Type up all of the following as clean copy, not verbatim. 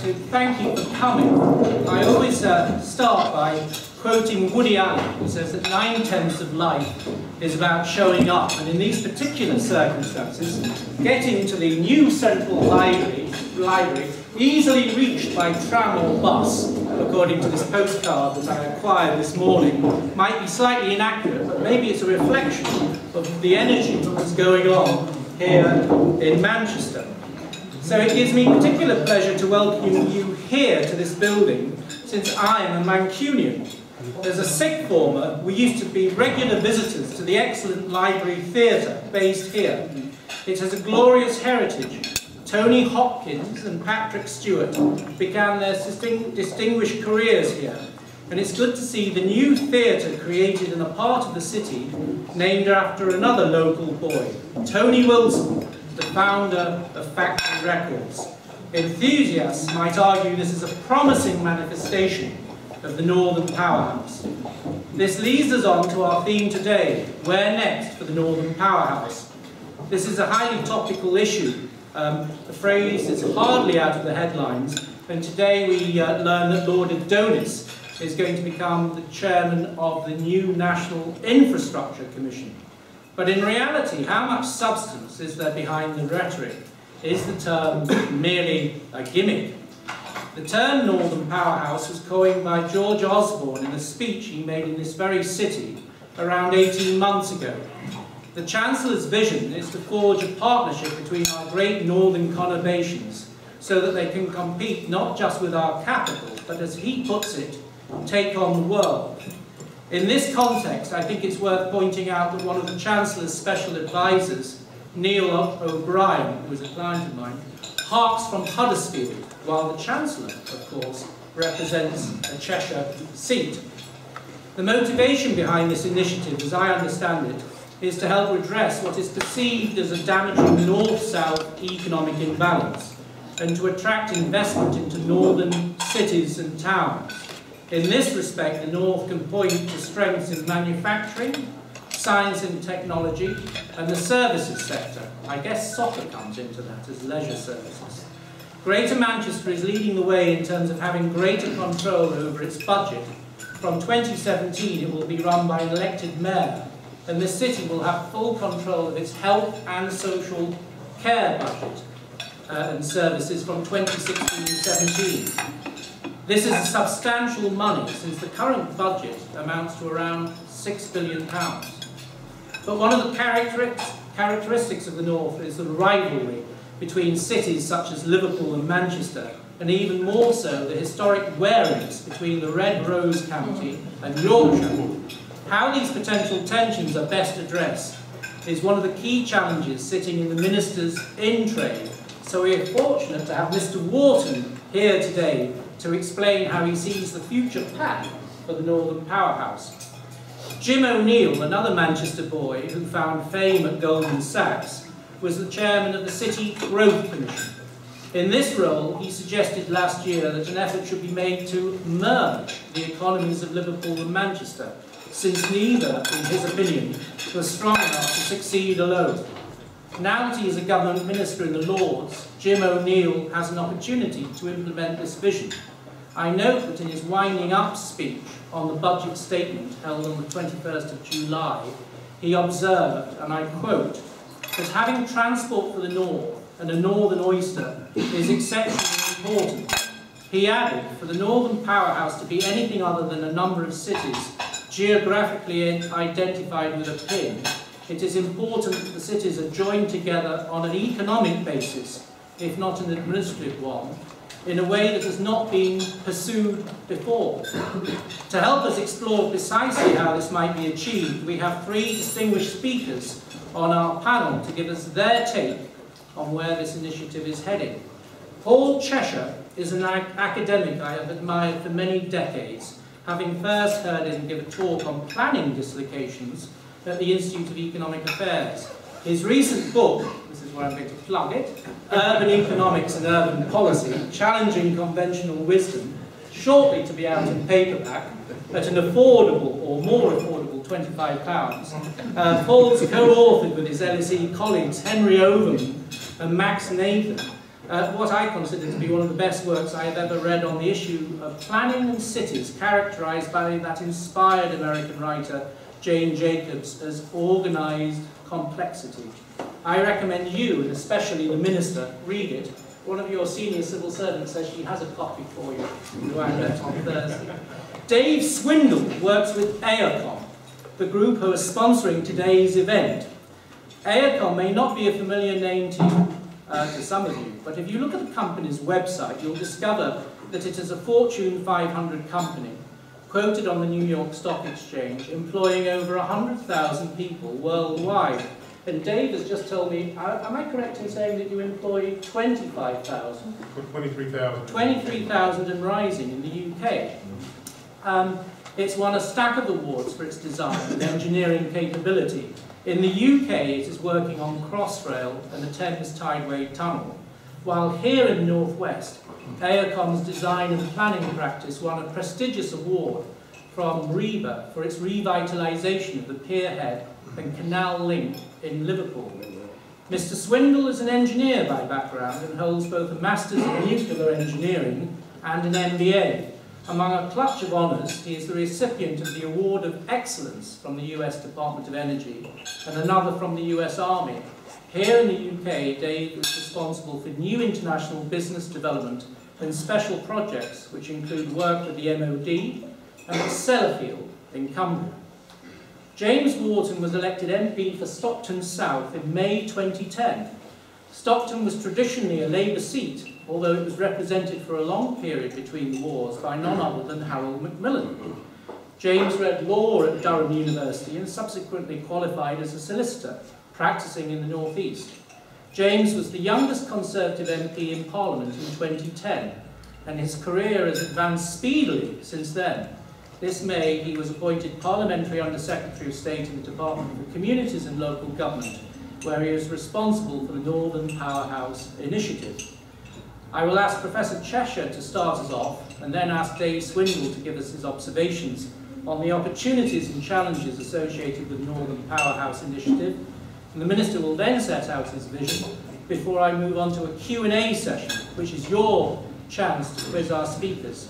to thank you for coming. I always start by quoting Woody Allen, who says that 9/10 of life is about showing up, and in these particular circumstances, getting to the new central library, easily reached by tram or bus, according to this postcard that I acquired this morning, might be slightly inaccurate, but maybe it's a reflection of the energy that's going on here in Manchester. So it gives me particular pleasure to welcome you here to this building, since I am a Mancunian. As a sixth former, we used to be regular visitors to the excellent library theatre based here. It has a glorious heritage. Tony Hopkins and Patrick Stewart began their distinguished careers here, and it's good to see the new theatre created in a part of the city named after another local boy, Tony Wilson, the founder of Factory Records. Enthusiasts might argue this is a promising manifestation of the Northern Powerhouse. This leads us on to our theme today, where next for the Northern Powerhouse? This is a highly topical issue. The phrase is hardly out of the headlines, and today we learn that Lord Adonis is going to become the chairman of the new National Infrastructure Commission. But in reality, how much substance is there behind the rhetoric? Is the term merely a gimmick? The term Northern Powerhouse was coined by George Osborne in a speech he made in this very city around 18 months ago. The Chancellor's vision is to forge a partnership between our great northern conurbations so that they can compete not just with our capital, but as he puts it, take on the world. In this context, I think it's worth pointing out that one of the Chancellor's special advisors, Neil O'Brien, who is a client of mine, harks from Huddersfield, while the Chancellor, of course, represents a Cheshire seat. The motivation behind this initiative, as I understand it, is to help redress what is perceived as a damaging north-south economic imbalance and to attract investment into northern cities and towns. In this respect, the North can point to strengths in manufacturing, science and technology, and the services sector. I guess soccer comes into that as leisure services. Greater Manchester is leading the way in terms of having greater control over its budget. From 2017, it will be run by an elected mayor, and the city will have full control of its health and social care budget and services from 2016-17. This is substantial money, since the current budget amounts to around £6 billion. But one of the characteristics of the North is the rivalry between cities such as Liverpool and Manchester, and even more so the historic wariness between the Red Rose County and Yorkshire. How these potential tensions are best addressed is one of the key challenges sitting in the Minister's in-trade. So we are fortunate to have Mr. Wharton here today to explain how he sees the future path for the Northern Powerhouse. Jim O'Neill, another Manchester boy who found fame at Goldman Sachs, was the chairman of the City Growth Commission. In this role, he suggested last year that an effort should be made to merge the economies of Liverpool and Manchester, since neither, in his opinion, was strong enough to succeed alone. Now that he is a government minister in the Lords, Jim O'Neill has an opportunity to implement this vision. I note that in his winding up speech on the budget statement held on the 21st of July, he observed, and I quote, that having transport for the North and a northern oyster is exceptionally important. He added, for the Northern Powerhouse to be anything other than a number of cities geographically identified with a pin, it is important that the cities are joined together on an economic basis, if not an administrative one, in a way that has not been pursued before. To help us explore precisely how this might be achieved, we have three distinguished speakers on our panel to give us their take on where this initiative is heading. Paul Cheshire is an academic I have admired for many decades, having first heard him give a talk on planning dislocations at the Institute of Economic Affairs. His recent book, this is where I'm going to plug it, Urban Economics and Urban Policy, Challenging Conventional Wisdom, shortly to be out in paperback at an affordable, or more affordable, £25. Paul's co-authored with his LSE colleagues Henry Ovam and Max Nathan what I consider to be one of the best works I have ever read on the issue of planning and cities, characterised by that inspired American writer Jane Jacobs as organised complexity. I recommend you, and especially the Minister, read it. One of your senior civil servants says she has a copy for you, who I met on Thursday. Dave Swindle works with Aecom, the group who are sponsoring today's event. Aecom may not be a familiar name to you, to some of you, but if you look at the company's website, you'll discover that it is a Fortune 500 company, quoted on the New York Stock Exchange, employing over 100,000 people worldwide. And Dave has just told me, am I correct in saying that you employ 25,000? 23,000. 23,000 and rising in the UK. It's won a stack of awards for its design and engineering capability. In the UK, it is working on Crossrail and the Thames Tideway Tunnel, while here in the Northwest, Aecom's design and planning practice won a prestigious award from REBA for its revitalisation of the Pierhead and Canal Link in Liverpool. Mr. Swindle is an engineer by background and holds both a Master's in Nuclear Engineering and an MBA. Among a clutch of honours, he is the recipient of the Award of Excellence from the US Department of Energy and another from the US Army. Here in the UK, Dave is responsible for new international business development and special projects, which include work with the MOD and at Sellafield in Cumbria. James Wharton was elected MP for Stockton South in May 2010. Stockton was traditionally a Labour seat, although it was represented for a long period between the wars by none other than Harold Macmillan. James read law at Durham University and subsequently qualified as a solicitor, practising in the North East. James was the youngest Conservative MP in Parliament in 2010, and his career has advanced speedily since then. This May, he was appointed Parliamentary Under-Secretary of State in the Department for Communities and Local Government, where he is responsible for the Northern Powerhouse initiative. I will ask Professor Cheshire to start us off, and then ask Dave Swindle to give us his observations on the opportunities and challenges associated with the Northern Powerhouse initiative, and the Minister will then set out his vision before I move on to a Q&A session, which is your chance to quiz our speakers.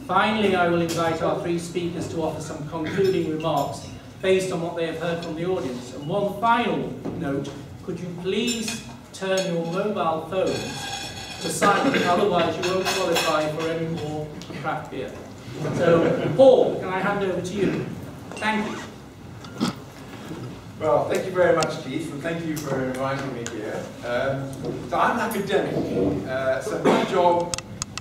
Finally, I will invite our three speakers to offer some concluding remarks based on what they have heard from the audience. And one final note, could you please turn your mobile phones to silent, otherwise you won't qualify for any more craft beer. So, Paul, can I hand over to you? Thank you. Well, thank you very much, Keith, and thank you for inviting me here. So I'm an academic, so my job,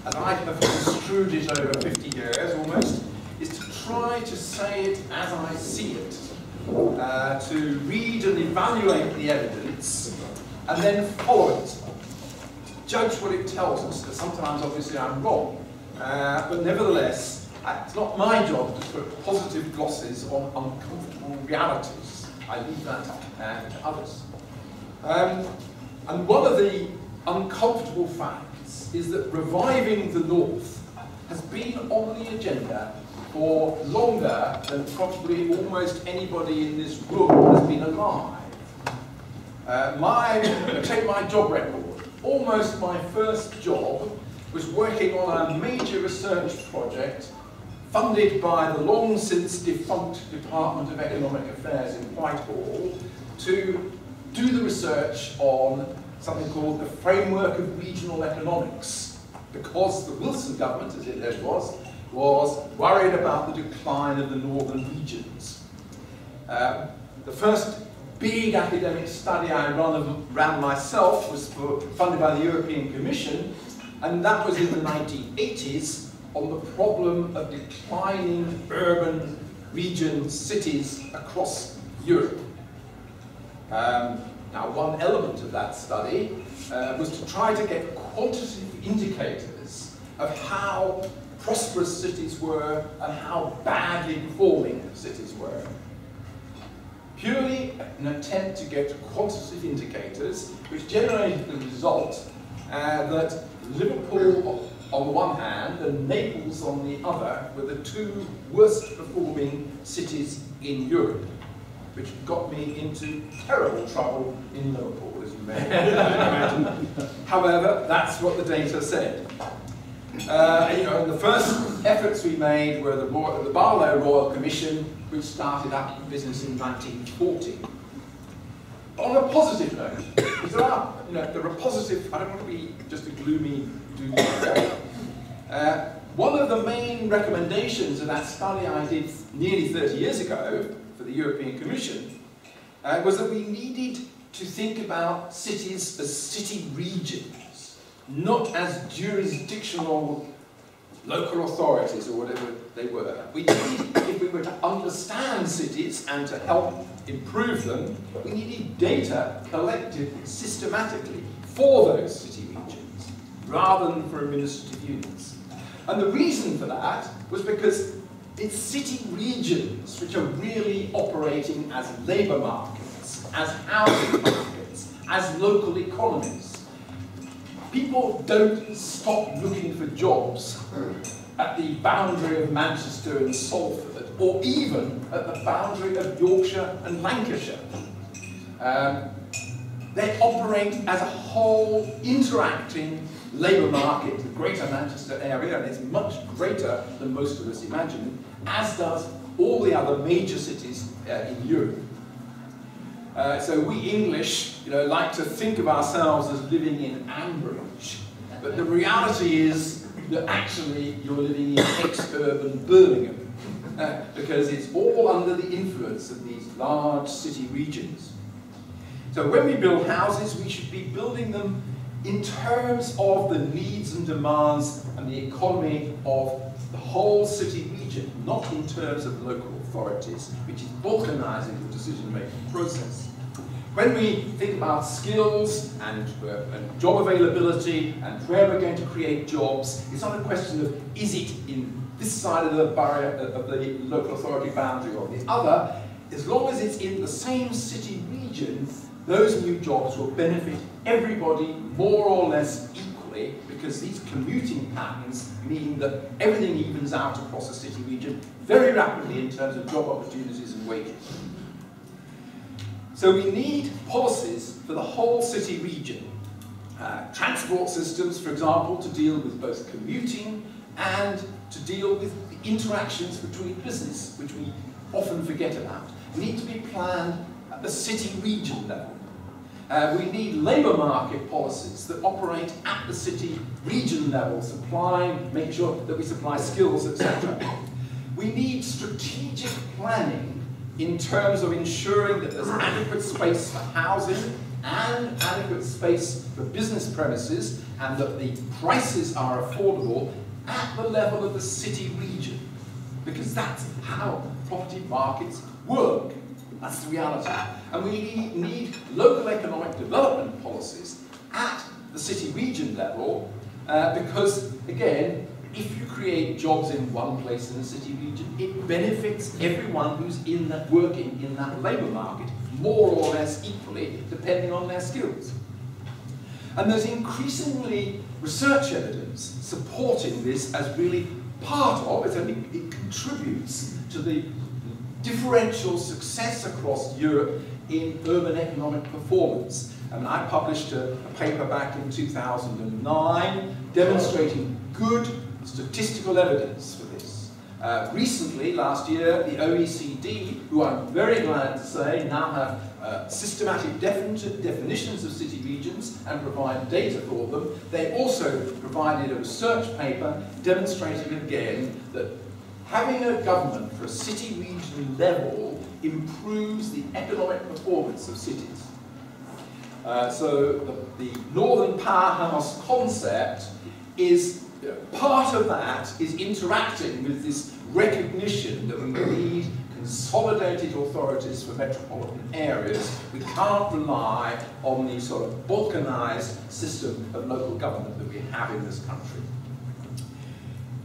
as I have construed it over 50 years almost, is to try to say it as I see it, to read and evaluate the evidence, and then follow it, judge what it tells us. Sometimes, obviously, I'm wrong, but nevertheless, it's not my job to put positive glosses on uncomfortable realities. I leave that to others. And one of the uncomfortable facts is that reviving the North has been on the agenda for longer than probably almost anybody in this room has been alive. Take my job record. Almost my first job was working on a major research project funded by the long since defunct Department of Economic Affairs in Whitehall to do the research on something called the Framework of Regional Economics, because the Wilson government, as it was worried about the decline of the northern regions. The first big academic study I ran myself was funded by the European Commission, and that was in the 1980s on the problem of declining urban regions, cities across Europe. Now, one element of that study was to try to get quantitative indicators of how prosperous cities were and how badly performing cities were. Purely an attempt to get quantitative indicators, which generated the result that Liverpool on the one hand and Naples on the other were the two worst performing cities in Europe. which got me into terrible trouble in Liverpool, as you may imagine. However, that's what the data said. You know, and the first efforts we made were the Barlow Royal Commission, which started up in business in 1940. On a positive note, because there are positive, I don't want to be just a gloomy doom. One of the main recommendations of that study I did nearly 30 years ago for the European Commission was that we needed to think about cities as city regions, not as jurisdictional local authorities or whatever they were. We needed, if we were to understand cities and to help improve them, we needed data collected systematically for those city regions, rather than for administrative units. And the reason for that was because it's city regions which are really operating as labour markets, as housing markets, as local economies. People don't stop looking for jobs at the boundary of Manchester and Salford, or even at the boundary of Yorkshire and Lancashire. They operate as a whole interacting labour market, the Greater Manchester area, and it's much greater than most of us imagine, as does all the other major cities in Europe. So we English, like to think of ourselves as living in Ambridge, but the reality is that actually you're living in ex-urban Birmingham, because it's all under the influence of these large city regions. So when we build houses, we should be building them in terms of the needs and demands and the economy of the whole city region, not in terms of local authorities, which is balkanizing the decision-making process. When we think about skills and job availability and where we're going to create jobs, it's not a question of is it in this side of the barrier of the local authority boundary or the other. As long as it's in the same city region, those new jobs will benefit everybody more or less equally, because these commuting patterns mean that everything evens out across the city region very rapidly in terms of job opportunities and wages. So we need policies for the whole city region. Transport systems, for example, to deal with both commuting and to deal with the interactions between business, which we often forget about. We need to be planned at the city region level. We need labour market policies that operate at the city region level, making sure that we supply skills, etc. We need strategic planning in terms of ensuring that there's adequate space for housing and adequate space for business premises, and that the prices are affordable at the level of the city region, because that's how property markets work. That's the reality. And we need local economic development policies at the city region level, because, again, if you create jobs in one place in the city region, it benefits everyone who's working in that labour market, more or less equally, depending on their skills. And there's increasingly research evidence supporting this as really part of it, and it contributes to the differential success across Europe in urban economic performance. And I published a paper back in 2009 demonstrating good statistical evidence for this. Recently, last year, the OECD, who I'm very glad to say now have systematic definitions of city regions and provide data for them, they also provided a research paper demonstrating again that having a government for a city region level improves the economic performance of cities. So the Northern Powerhouse concept is, part of that is interacting with this recognition that we need consolidated authorities for metropolitan areas. We can't rely on the sort of balkanized system of local government that we have in this country.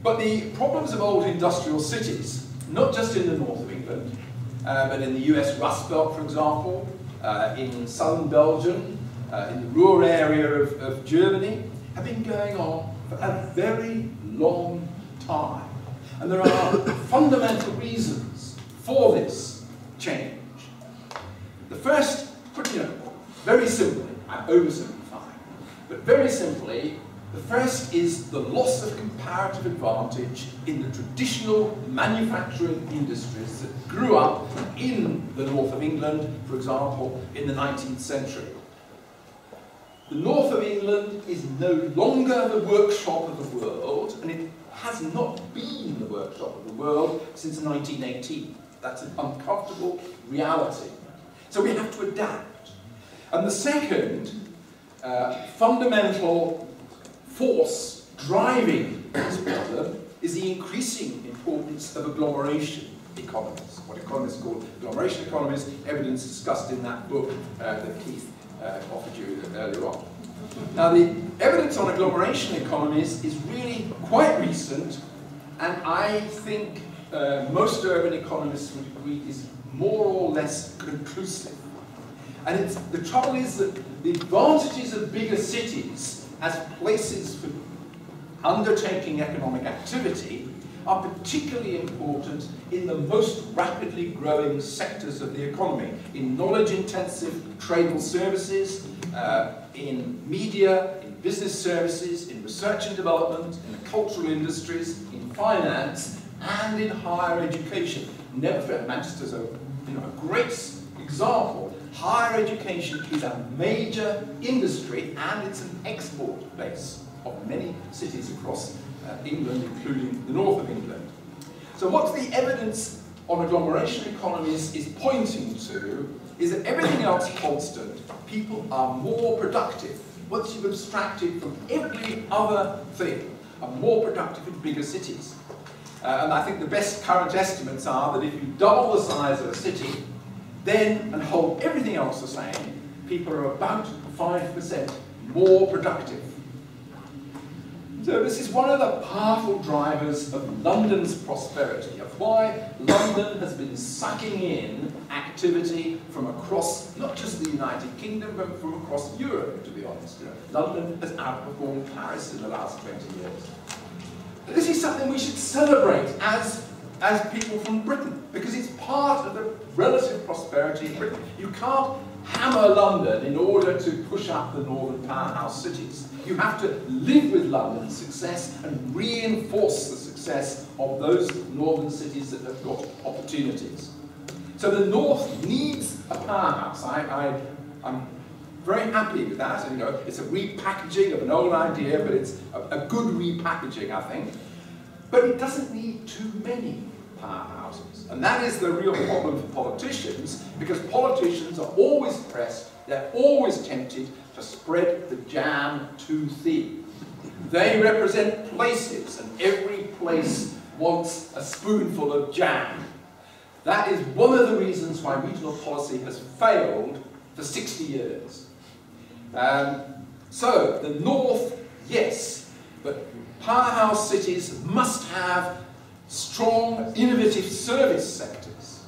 But the problems of old industrial cities, not just in the north of England, but in the US Rust Belt, for example, in southern Belgium, in the Ruhr area of Germany, have been going on for a very long time. And there are fundamental reasons for this change. The first, very simply, I'm oversimplifying, but very simply, the first is the loss of comparative advantage in the traditional manufacturing industries that grew up in the north of England, for example, in the 19th century. The north of England is no longer the workshop of the world, and it has not been the workshop of the world since 1918. That's an uncomfortable reality. So we have to adapt. And the second fundamental force driving this problem is the increasing importance of agglomeration economies, what economists call agglomeration economies, evidence discussed in that book that Keith offered you earlier on. Now, the evidence on agglomeration economies is really quite recent, and I think most urban economists would agree is more or less conclusive. And the trouble is that the advantages of bigger cities as places for undertaking economic activity are particularly important in the most rapidly growing sectors of the economy, in knowledge-intensive tradable services, in media, in business services, in research and development, in the cultural industries, in finance, and in higher education. Never forget, Manchester's a great example. Higher education is a major industry, and it's an export base of many cities across England, including the north of England. So what the evidence on agglomeration economies is pointing to is that everything else constant, people are more productive. Once you've abstracted from every other thing, are more productive in bigger cities. And I think the best current estimates are that if you double the size of a city, then, and hold everything else the same, people are about 5% more productive. So this is one of the powerful drivers of London's prosperity, of why London has been sucking in activity from across, not just the United Kingdom, but from across Europe, to be honest. London has outperformed Paris in the last 20 years. This is something we should celebrate as people from Britain, because it's part of the relative prosperity of Britain. You can't hammer London in order to push up the northern powerhouse cities. You have to live with London's success and reinforce the success of those northern cities that have got opportunities. So the north needs a powerhouse. I'm very happy with that. And, it's a repackaging of an old idea, but it's a good repackaging, I think. But it doesn't need too many powerhouses. And that is the real problem for politicians, because politicians are always pressed, they're always tempted to spread the jam too thin. They represent places, and every place wants a spoonful of jam. That is one of the reasons why regional policy has failed for 60 years. So, the north, yes, but powerhouse cities must have strong, innovative service sectors.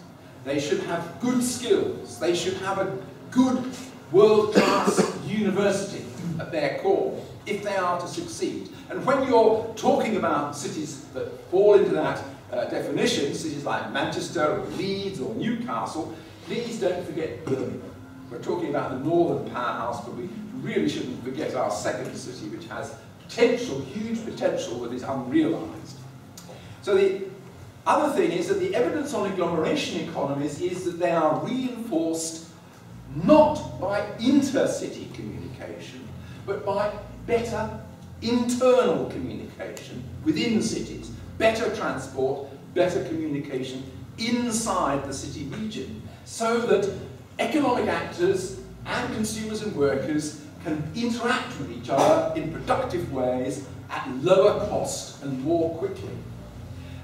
They should have good skills. They should have a good world-class university at their core, if they are to succeed. And when you're talking about cities that fall into that definition, cities like Manchester or Leeds or Newcastle, please don't forget Birmingham. We're talking about the northern powerhouse, but we really shouldn't forget our second city, which has potential, huge potential that is unrealised. So the other thing is that the evidence on agglomeration economies is that they are reinforced not by intercity communication, but by better internal communication within cities, better transport, better communication inside the city region, so that economic actors and consumers and workers can interact with each other in productive ways at lower cost and more quickly.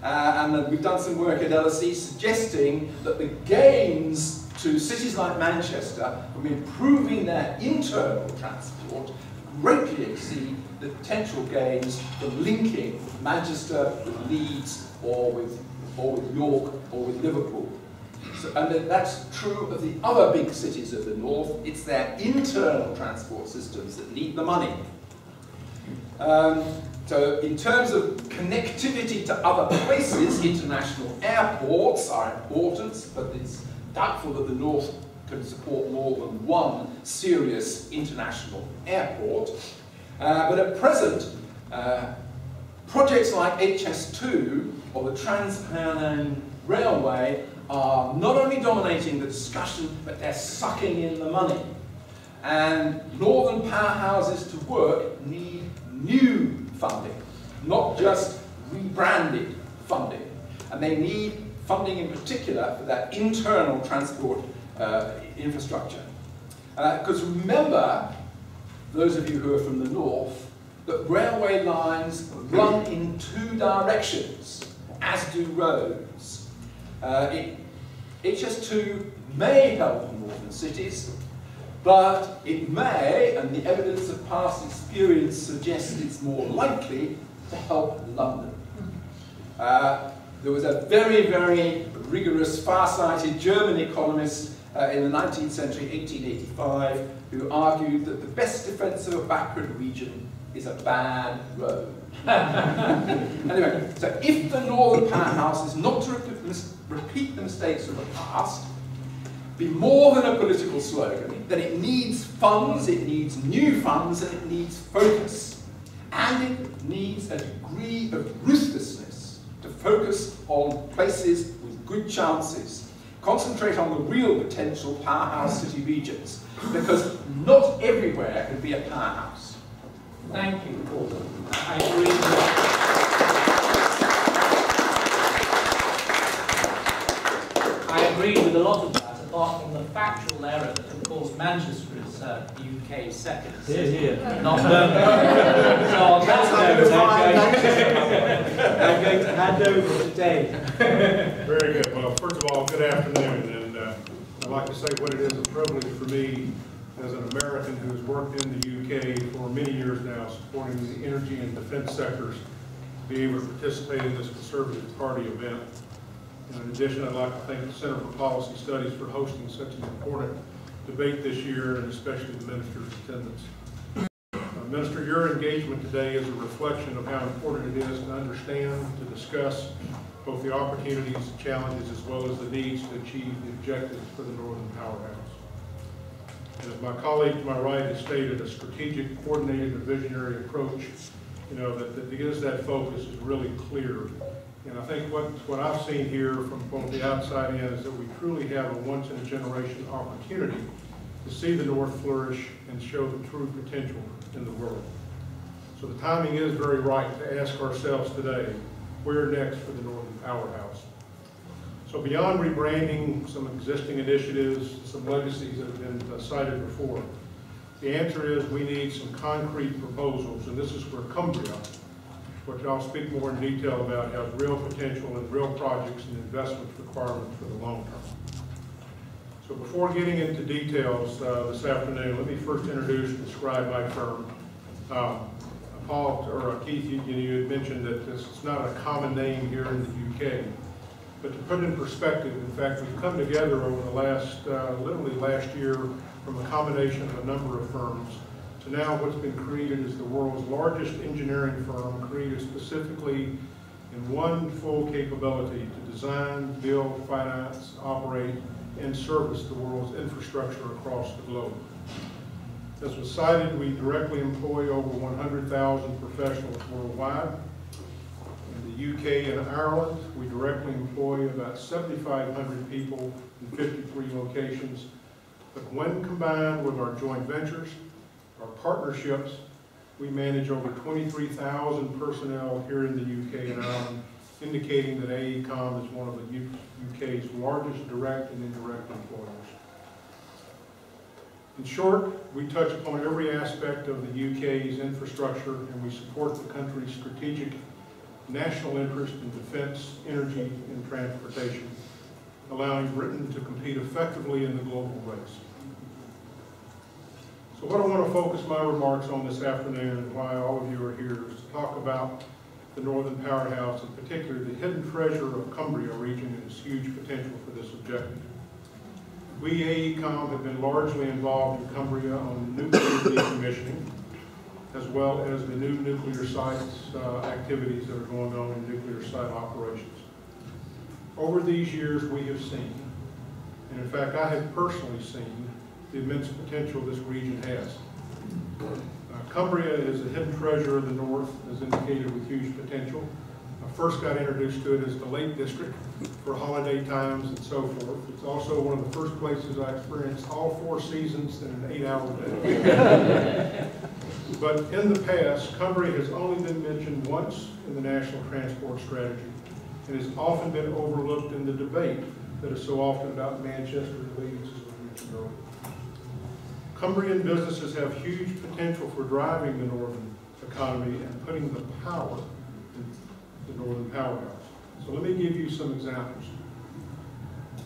And we've done some work at LSE suggesting that the gains to cities like Manchester from improving their internal transport greatly exceed the potential gains from linking Manchester with Leeds or with York or with Liverpool. So, and that's true of the other big cities of the north. It's their internal transport systems that need the money. So in terms of connectivity to other places, international airports are important, but it's doubtful that the north can support more than one serious international airport. But at present, projects like HS2 or the Trans-Pennine Railway are not only dominating the discussion, but they're sucking in the money. And northern powerhouses to work need new funding, not just rebranded funding. And they need funding in particular for that internal transport infrastructure. Because remember, those of you who are from the north, that railway lines run in two directions, as do roads. HS2 may help northern cities, but it may, and the evidence of past experience suggests it's more likely, to help London. There was a very, very rigorous, far-sighted German economist in the 19th century, 1885, who argued that the best defense of a backward region is a bad road. Anyway, so if the northern powerhouse is not to repeat the mistakes of the past, be more than a political slogan, then it needs funds, it needs new funds, and it needs focus. And it needs a degree of ruthlessness to focus on places with good chances. Concentrate on the real potential powerhouse city regions, because not everywhere can be a powerhouse. Thank you, Paul. I agree with a lot of that, apart from the factual error that, of course, Manchester is UK second. Not Birmingham. So on that note, I'm going to hand over to Dave. Very good. Well, first of all, good afternoon. And I'd like to say what it is a privilege for me as an American who's worked in the UK for many years now, supporting the energy and defense sectors, to be able to participate in this Conservative Party event. And in addition, I'd like to thank the Center for Policy Studies for hosting such an important debate this year, and especially the Minister's attendance. Minister, your engagement today is a reflection of how important it is to understand, to discuss both the opportunities, the challenges, as well as the needs to achieve the objectives for the Northern Powerhouse. And as my colleague to my right has stated, a strategic, coordinated, and visionary approach, that gives that focus is really clear. And I think what I've seen here from both the outside in is that we truly have a once-in-a-generation opportunity to see the North flourish and show the true potential in the world. So the timing is very right to ask ourselves today, where next for the Northern Powerhouse? So beyond rebranding some existing initiatives, some legacies that have been cited before, the answer is we need some concrete proposals, and this is where Cumbria, which I'll speak more in detail about, has real potential and real projects and investment requirements for the long term. So before getting into details this afternoon, let me first introduce and describe my firm. Paul, or Keith, you had mentioned that this is not a common name here in the UK. But to put it in perspective, in fact, we've come together over the last, literally last year, from a combination of a number of firms to now what's been created as the world's largest engineering firm, created specifically in one full capability to design, build, finance, operate, and service the world's infrastructure across the globe. As was cited, we directly employ over 100,000 professionals worldwide. In the UK and Ireland, we directly employ about 7,500 people in 53 locations. But when combined with our joint ventures, our partnerships, we manage over 23,000 personnel here in the UK and Ireland, indicating that Aecom is one of the UK's largest direct and indirect employers. In short, we touch upon every aspect of the UK's infrastructure, and we support the country's strategic national interest in defense, energy, and transportation, allowing Britain to compete effectively in the global race. So what I want to focus my remarks on this afternoon, and why all of you are here, is to talk about the Northern Powerhouse, in particular the hidden treasure of Cumbria region and its huge potential for this objective. We, Aecom, have been largely involved in Cumbria on nuclear decommissioning, as well as the new nuclear sites activities that are going on in nuclear site operations. Over these years, we have seen And in fact, I have personally seen the immense potential this region has. Cumbria is a hidden treasure of the north, as indicated, with huge potential. I first got introduced to it as the Lake District for holiday times and so forth. It's also one of the first places I experienced all 4 seasons in an 8-hour day. But in the past, Cumbria has only been mentioned once in the National Transport Strategy and has often been overlooked in the debate that is so often about Manchester and Leeds, as we mentioned earlier. Cumbrian businesses have huge potential for driving the northern economy and putting the power in the northern powerhouse. So let me give you some examples.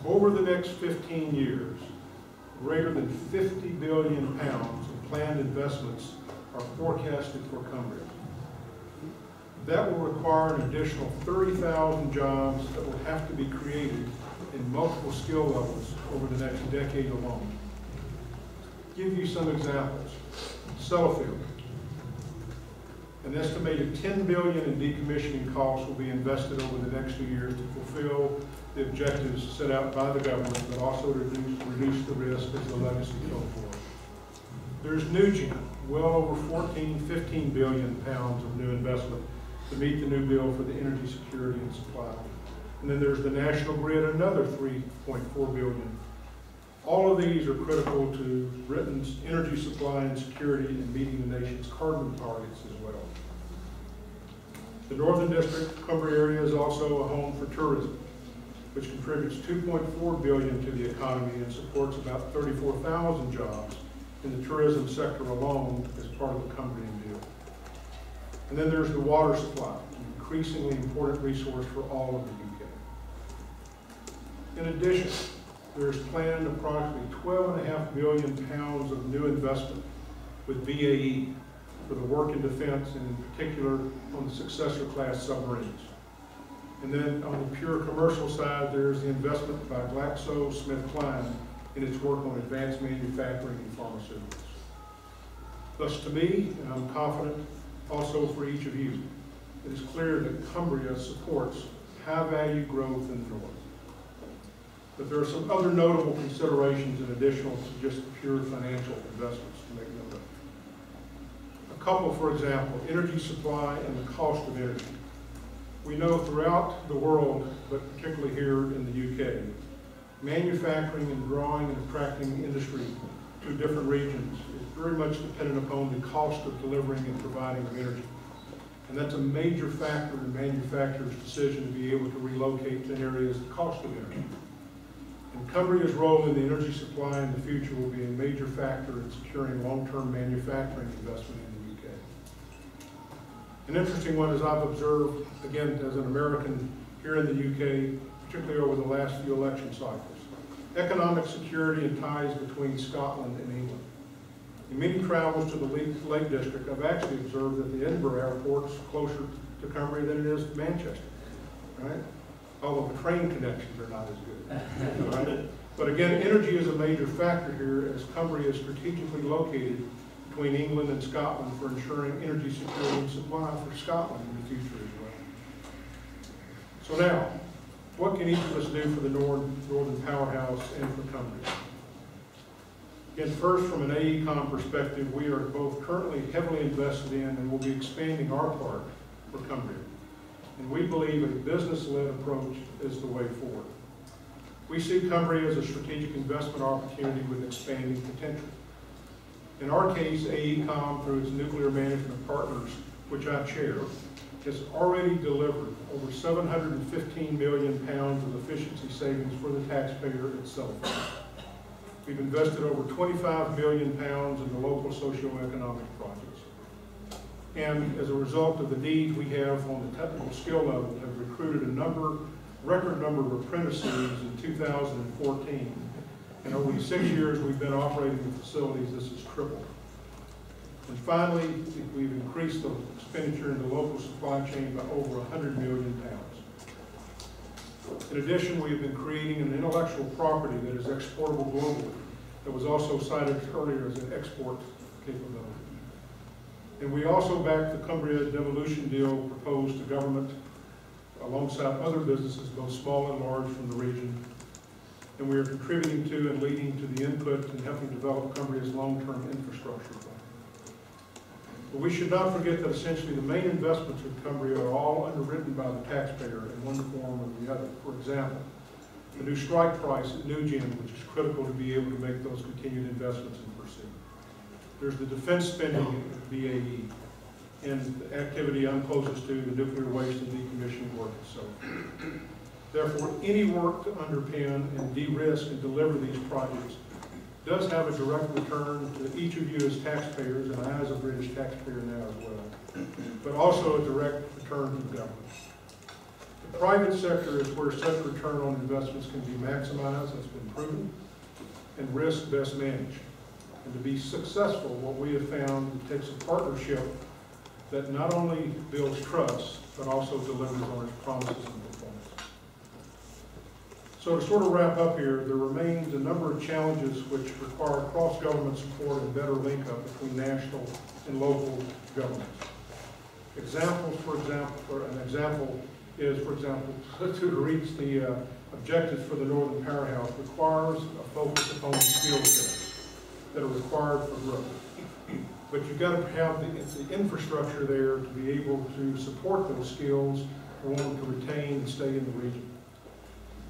Over the next 15 years, greater than 50 billion pounds of planned investments are forecasted for Cumbria. That will require an additional 30,000 jobs that will have to be created in multiple skill levels over the next decade alone. Give you some examples. Sellafield. An estimated $10 billion in decommissioning costs will be invested over the next 2 years to fulfill the objectives set out by the government, but also to reduce the risk as the legacy goes forward. There's Nugent, well over 15 billion pounds of new investment to meet the new bill for the energy security and supply. And then there's the National Grid, another 3.4 billion. All of these are critical to Britain's energy supply and security and meeting the nation's carbon targets as well. The Northern District, Cumbria area, is also a home for tourism, which contributes 2.4 billion to the economy and supports about 34,000 jobs in the tourism sector alone as part of the Cumbrian deal. And then there's the water supply, an increasingly important resource for all of the UK. In addition, there's planned approximately 12.5 billion pounds of new investment with BAE for the work in defense, and in particular on the successor class submarines. And then on the pure commercial side, there's the investment by GlaxoSmithKline in its work on advanced manufacturing and pharmaceuticals. Thus, to me, and I'm confident also for each of you, it is clear that Cumbria supports high-value growth in the north. But there are some other notable considerations in addition to just pure financial investments to make note of. A couple, for example, energy supply and the cost of energy. We know throughout the world, but particularly here in the UK, manufacturing and drawing and attracting industry to different regions is very much dependent upon the cost of delivering and providing of energy. And that's a major factor in manufacturers' decision to be able to relocate to areas that cost of energy. And Cumbria's role in the energy supply in the future will be a major factor in securing long-term manufacturing investment in the UK. An interesting one, as I've observed, again, as an American here in the UK, particularly over the last few election cycles, economic security and ties between Scotland and England. In many travels to the Lake District, I've actually observed that the Edinburgh airport is closer to Cumbria than it is to Manchester, right? Although the train connections are not as good, right? But again, energy is a major factor here as Cumbria is strategically located between England and Scotland for ensuring energy security and supply for Scotland in the future as well. So now, what can each of us do for the Northern Powerhouse and for Cumbria? Again, first, from an Aecom perspective, we are both currently heavily invested in and will be expanding our part for Cumbria. And we believe a business-led approach is the way forward. We see Cumbria as a strategic investment opportunity with expanding potential. In our case, Aecom, through its nuclear management partners, which I chair, has already delivered over 715 million pounds of efficiency savings for the taxpayer itself. We've invested over 25 million pounds in the local socio-economic projects. And as a result of the need we have on the technical skill level, have recruited a record number of apprentices in 2014. And over the 6 years we've been operating the facilities, this has tripled. And finally, we've increased the expenditure in the local supply chain by over 100 million pounds. In addition, we have been creating an intellectual property that is exportable globally, that was also cited earlier as an export capability. And we also backed the Cumbria devolution deal proposed to government alongside other businesses, both small and large, from the region. and we are contributing to and leading to the input and helping develop Cumbria's long-term infrastructure plan. But we should not forget that essentially the main investments in Cumbria are all underwritten by the taxpayer in one form or the other. For example, the new strike price at Nugent, which is critical to be able to make those continued investments and proceed. There's the defense spending at BAE, and the activity I'm closest to, the nuclear waste and decommissioning work itself. Therefore, any work to underpin and de-risk and deliver these projects does have a direct return to each of you as taxpayers, and I as a British taxpayer now as well, but also a direct return to the government. The private sector is where such return on investments can be maximized, that's been proven, and risk best managed. And to be successful, what we have found, it takes a partnership that not only builds trust, but also delivers on its promises and performance. So to sort of wrap up here, there remains a number of challenges which require cross-government support and better link-up between national and local governments. Examples, for example, to reach the objectives for the Northern Powerhouse requires a focus upon the skill sets that are required for growth. But you've got to have the infrastructure there to be able to support those skills and want them to retain and stay in the region.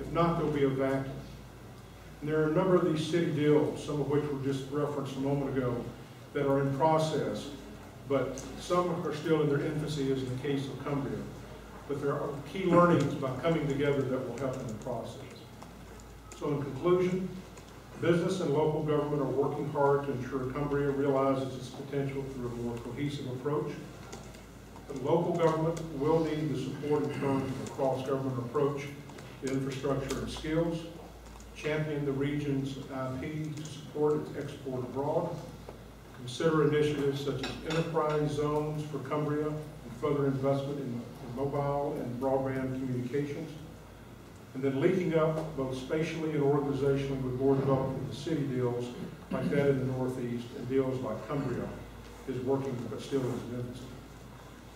If not, there'll be a vacuum. And there are a number of these city deals, some of which were just referenced a moment ago, that are in process, but some are still in their infancy, as in the case of Cumbria. But there are key learnings by coming together that will help in the process. So in conclusion, business and local government are working hard to ensure Cumbria realizes its potential through a more cohesive approach. But local government will need the support in terms of a cross-government approach to infrastructure and skills, champion the region's IP to support its export abroad, consider initiatives such as enterprise zones for Cumbria and further investment in mobile and broadband communications, and then linking up both spatially and organizationally with more development of the city deals like that in the Northeast and deals like Cumbria is working but still in its infancy.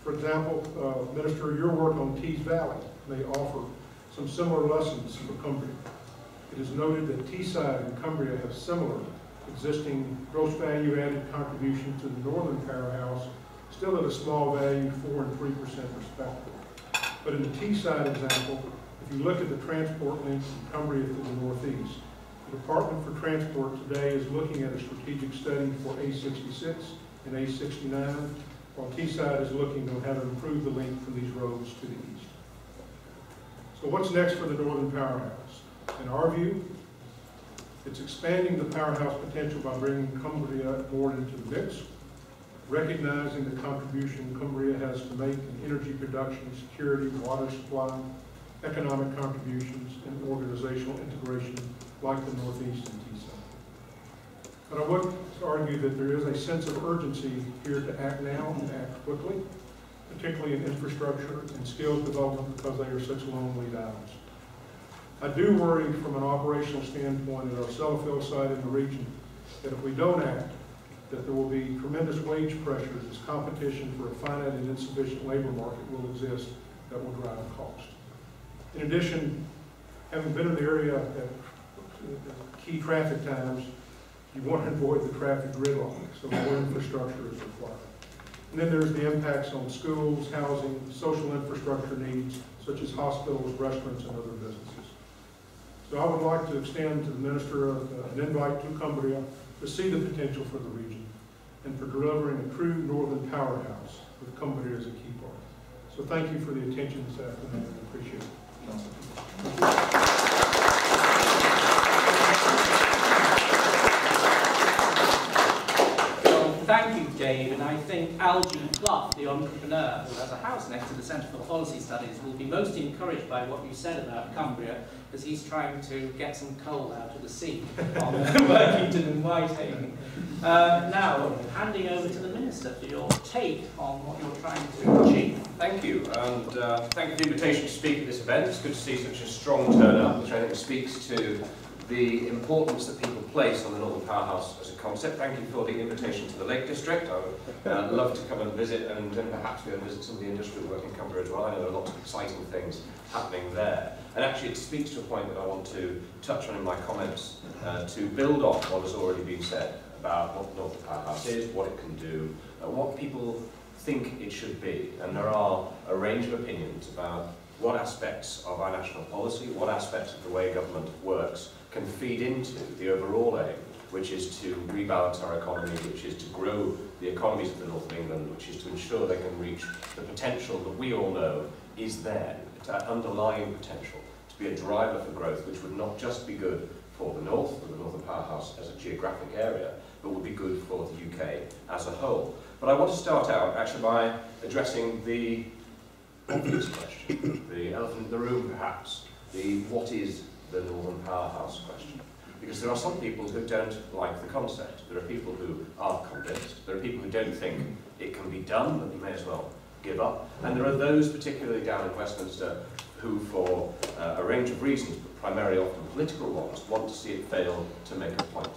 For example, Minister, your work on Tees Valley may offer some similar lessons for Cumbria. It is noted that Teesside and Cumbria have similar existing gross value added contribution to the Northern Powerhouse, still at a small value, 4% and 3% respectively. But in the Teesside example, if you look at the transport links from Cumbria to the Northeast, the Department for Transport today is looking at a strategic study for A66 and A69, while Teesside is looking on how to improve the link from these roads to the east. So what's next for the Northern Powerhouse? In our view, it's expanding the powerhouse potential by bringing Cumbria more into the mix, recognizing the contribution Cumbria has to make in energy production, security, water supply, economic contributions, and organizational integration like the Northeast and Teesside. But I would argue that there is a sense of urgency here to act now and act quickly, particularly in infrastructure and skills development because they are such long lead items. I do worry from an operational standpoint at our Sellafield site in the region that if we don't act, that there will be tremendous wage pressures as competition for a finite and insufficient labor market will exist that will drive cost. In addition, having been in the area at key traffic times, you want to avoid the traffic gridlock, so more infrastructure is required. And then there's the impacts on schools, housing, social infrastructure needs, such as hospitals, restaurants, and other businesses. So I would like to extend to the Minister an invite to Cumbria to see the potential for the region and for delivering a true Northern Powerhouse with Cumbria as a key part. So thank you for the attention this afternoon. I appreciate it. Thank you, Dave, and I think Algie Clough, the entrepreneur who has a house next to the Centre for Policy Studies, will be most encouraged by what you said about Cumbria, as he's trying to get some coal out of the sea on Workington and Whitehaven. Now, handing over to the Minister for your take on what you're trying to achieve. Thank you, and thank you for the invitation to speak at this event. It's good to see such a strong turnout, which I think speaks to the importance that people place on the Northern Powerhouse as a concept. Thank you for the invitation to the Lake District. I would love to come and visit, and then perhaps go and visit some of the industry work in Cumbria as well. I know there are lots of exciting things happening there. And actually it speaks to a point that I want to touch on in my comments to build on what has already been said about what the Northern Powerhouse is, what it can do, what people think it should be. And there are a range of opinions about what aspects of our national policy, what aspects of the way government works can feed into the overall aim, which is to rebalance our economy, which is to grow the economies of the north of England, which is to ensure they can reach the potential that we all know is there, that underlying potential to be a driver for growth, which would not just be good for the north, for the Northern Powerhouse as a geographic area, but would be good for the UK as a whole. But I want to start out actually by addressing the obvious question, the elephant in the room perhaps, the what is the Northern Powerhouse question. Because there are some people who don't like the concept. There are people who are convinced. There are people who don't think it can be done, but you may as well give up. And there are those, particularly down in Westminster, who for a range of reasons, but primarily often political ones, want to see it fail to make a point.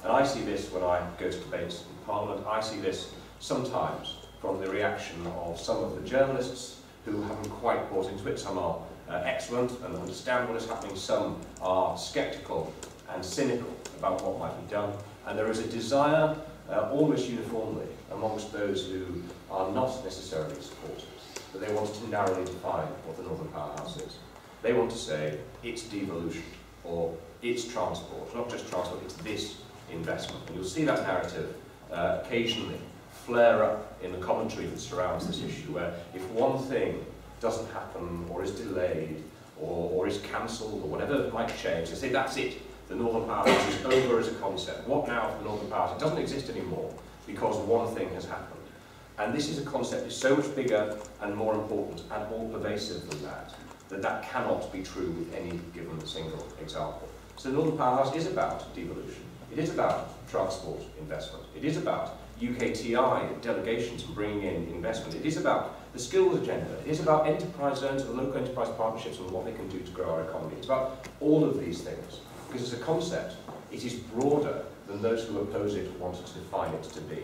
And I see this when I go to debates in Parliament. I see this sometimes from the reaction of some of the journalists who haven't quite bought into it. Some are excellent and understand what is happening. Some are sceptical and cynical about what might be done. And there is a desire, almost uniformly, amongst those who are not necessarily supporters, that they want to narrowly define what the Northern Powerhouse is. They want to say, it's devolution, or it's transport. Not just transport, it's this investment. And you'll see that narrative occasionally flare up in the commentary that surrounds this issue, where if one thing doesn't happen, or is delayed, or is cancelled, or whatever might change, they say that's it. The Northern Powerhouse is over as a concept. What now for the Northern Powerhouse? It doesn't exist anymore because one thing has happened. And this is a concept that's so much bigger and more important and more pervasive than that, that cannot be true with any given single example. So the Northern Powerhouse is about devolution. It is about transport investment. It is about UKTI delegations and bringing in investment. It is about the skills agenda. It is about enterprise zones and local enterprise partnerships and what they can do to grow our economy. It's about all of these things. Because as a concept, it is broader than those who oppose it wanted to define it to be.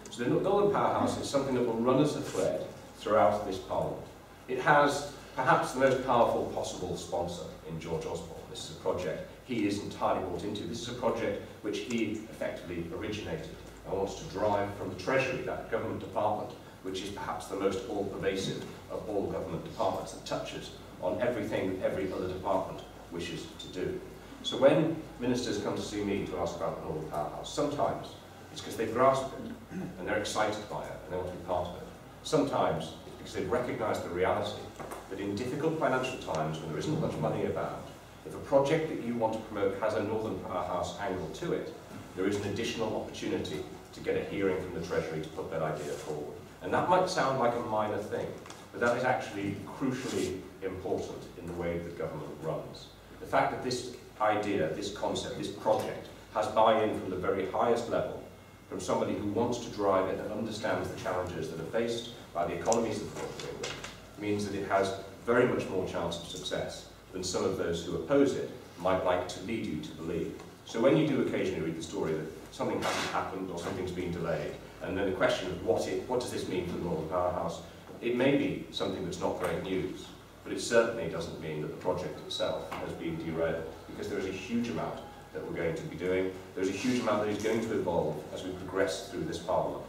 So the Northern Powerhouse is something that will run as a thread throughout this Parliament. It has perhaps the most powerful possible sponsor in George Osborne. This is a project he is entirely bought into. This is a project which he effectively originated and wants to drive from the Treasury, that government department, which is perhaps the most all-pervasive of all government departments, that touches on everything every other department wishes to do. So when ministers come to see me to ask about the Northern Powerhouse, sometimes it's because they've grasped it and they're excited by it and they want to be part of it. Sometimes it's because they've recognised the reality that in difficult financial times when there isn't much money about, if a project that you want to promote has a Northern Powerhouse angle to it, there is an additional opportunity to get a hearing from the Treasury to put that idea forward. And that might sound like a minor thing, but that is actually crucially important in the way that government runs. The fact that this idea, this concept, this project has buy-in from the very highest level, from somebody who wants to drive it and understands the challenges that are faced by the economies of the North of England, means that it has very much more chance of success than some of those who oppose it might like to lead you to believe. So when you do occasionally read the story that something hasn't happened or something's been delayed, and then the question of what does this mean for the Northern Powerhouse, it may be something that's not great news, but it certainly doesn't mean that the project itself has been derailed, because there is a huge amount that we're going to be doing. There's a huge amount that is going to evolve as we progress through this Parliament.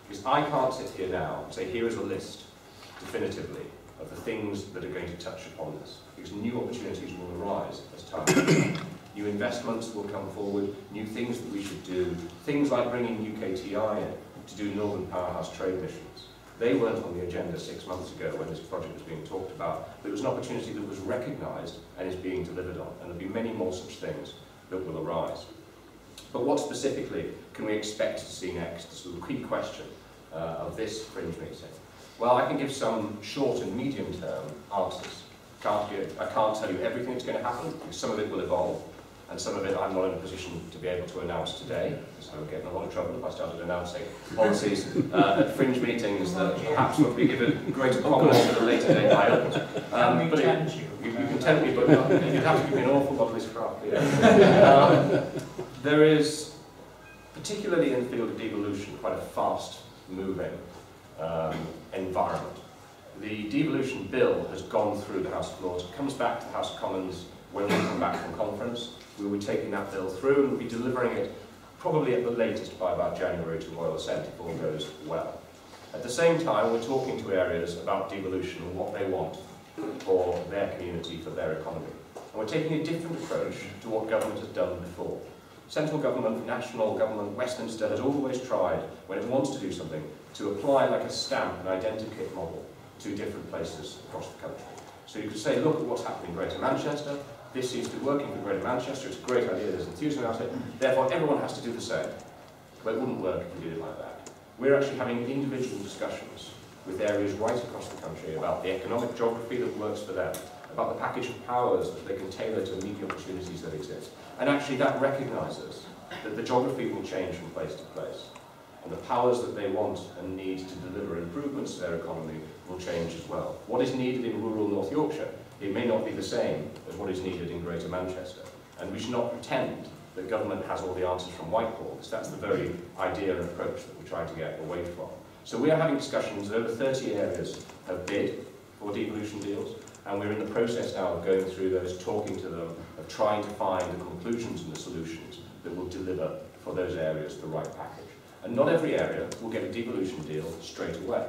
Because I can't sit here now and say, here is a list, definitively, of the things that are going to touch upon this. Because new opportunities will arise as time goes on. New investments will come forward, new things that we should do, things like bringing UKTI in to do Northern Powerhouse trade missions. They weren't on the agenda 6 months ago when this project was being talked about, but it was an opportunity that was recognised and is being delivered on, and there'll be many more such things that will arise. But what specifically can we expect to see next? This is the key question of this fringe meeting. Well, I can give some short and medium term answers. I can't tell you everything that's going to happen, because some of it will evolve, and some of it I'm not in a position to be able to announce today, because I would get in a lot of trouble if I started announcing policies at fringe meetings that perhaps would be given greater prominence at a later date by others. We can tempt me, but you'd have to give me an awful lot of this crap. There is, particularly in the field of devolution, quite a fast-moving environment. The devolution bill has gone through the House of Lords. It comes back to the House of Commons when we come back from conference. We will be taking that bill through and we'll be delivering it probably at the latest by about January to Royal Assent if all goes well. At the same time, we're talking to areas about devolution and what they want for their community, for their economy. And we're taking a different approach to what government has done before. Central government, national government, Westminster has always tried, when it wants to do something, to apply like a stamp, an identikit model, to different places across the country. So you could say, look at what's happening in Greater Manchester. This seems to be working for Greater Manchester. It's a great idea. There's enthusiasm about it. Therefore, everyone has to do the same. But it wouldn't work if we did it like that. We're actually having individual discussions with areas right across the country about the economic geography that works for them, about the package of powers that they can tailor to meet the opportunities that exist. And actually that recognises that the geography will change from place to place. And the powers that they want and need to deliver improvements to their economy will change as well. What is needed in rural North Yorkshire, it may not be the same as what is needed in Greater Manchester. And we should not pretend that government has all the answers from Whitehall, because that's the very idea and approach that we're trying to get away from. So we are having discussions. Over 30 areas have bid for devolution deals, and we're in the process now of going through those, talking to them, of trying to find the conclusions and the solutions that will deliver for those areas the right package. And not every area will get a devolution deal straight away.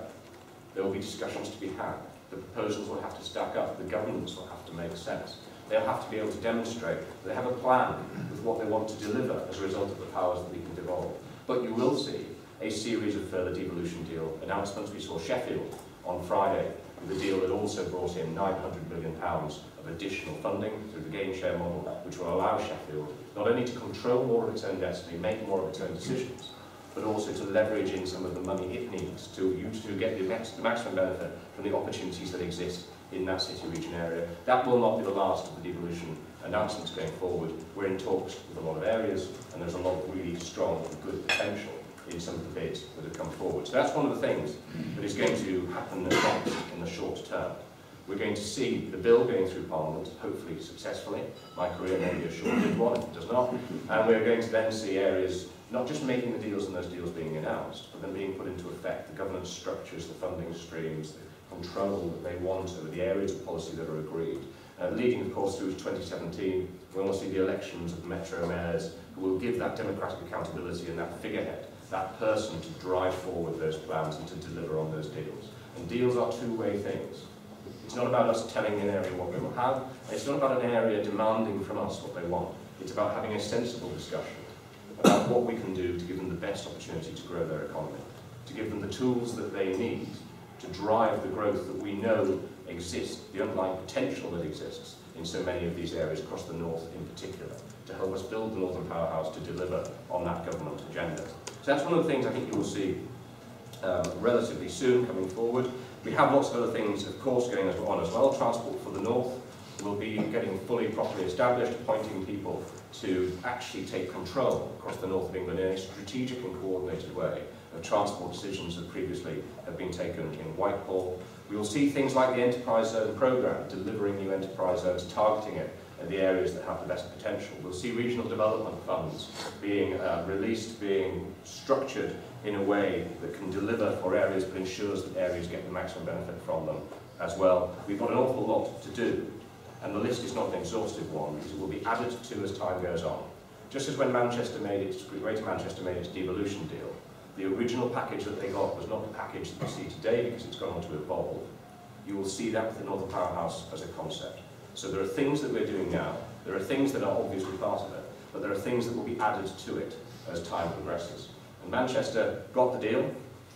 There will be discussions to be had. The proposals will have to stack up. The governments will have to make sense. They'll have to be able to demonstrate that they have a plan with what they want to deliver as a result of the powers that we can devolve. But you will see a series of further devolution deal announcements. We saw Sheffield on Friday with a deal that also brought in £900 million of additional funding through the gain share model, which will allow Sheffield not only to control more of its own destiny, make more of its own decisions, but also to leverage in some of the money it needs to get the maximum benefit from the opportunities that exist in that city region area. That will not be the last of the devolution announcements going forward. We're in talks with a lot of areas, and there's a lot of really strong and good potential in some of the bids that have come forward. So that's one of the things that is going to happen next in the short term. We're going to see the bill going through Parliament, hopefully successfully. My career may be a short-lived one, if it does not. And we're going to then see areas not just making the deals and those deals being announced, but then being put into effect, the governance structures, the funding streams, the control that they want over the areas of policy that are agreed. Leading, of course, through to 2017, we want to see the elections of the Metro mayors who will give that democratic accountability and that figurehead, that person to drive forward those plans and to deliver on those deals. And deals are two-way things. It's not about us telling an area what they will have. It's not about an area demanding from us what they want. It's about having a sensible discussion about what we can do to give them the best opportunity to grow their economy, to give them the tools that they need to drive the growth that we know exists, the underlying potential that exists in so many of these areas across the north in particular, to help us build the Northern Powerhouse to deliver on that government agenda. So that's one of the things I think you will see relatively soon coming forward. We have lots of other things, of course, going on as well. Transport for the North will be getting fully, properly established, appointing people to actually take control across the north of England in a strategic and coordinated way of transport decisions that previously have been taken in Whitehall. We will see things like the Enterprise Zone programme, delivering new enterprise zones, targeting it at the areas that have the best potential. We'll see regional development funds being released, being structured in a way that can deliver for areas but ensures that areas get the maximum benefit from them as well. We've got an awful lot to do, and the list is not an exhaustive one, because it will be added to as time goes on. Just as when Manchester made its, Greater Manchester made its devolution deal, the original package that they got was not the package that we see today because it's gone on to evolve. You will see that with the Northern Powerhouse as a concept. So there are things that we're doing now, there are things that are obviously part of it, but there are things that will be added to it as time progresses. And Manchester got the deal,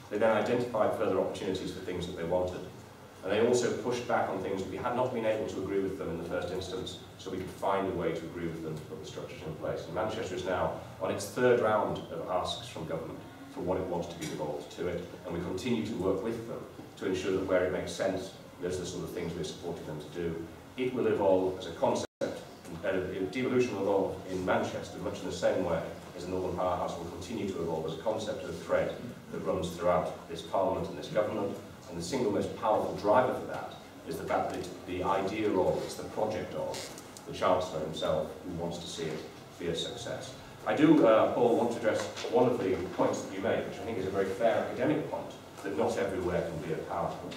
they then identified further opportunities for things that they wanted, and they also pushed back on things that we had not been able to agree with them in the first instance, so we could find a way to agree with them to put the structures in place. And Manchester is now on its third round of asks from government for what it wants to be devolved to it, and we continue to work with them to ensure that where it makes sense, those are the sort of things we're supporting them to do. It will evolve as a concept, devolution will evolve in Manchester much in the same way as the Northern Powerhouse will continue to evolve as a concept of a thread that runs throughout this Parliament and this government, and the single most powerful driver for that is the fact that the idea of, it's the project of, the Chancellor himself who wants to see it be a success. I do, Paul, want to address one of the points that you made, which I think is a very fair academic point, that not everywhere can be a powerhouse.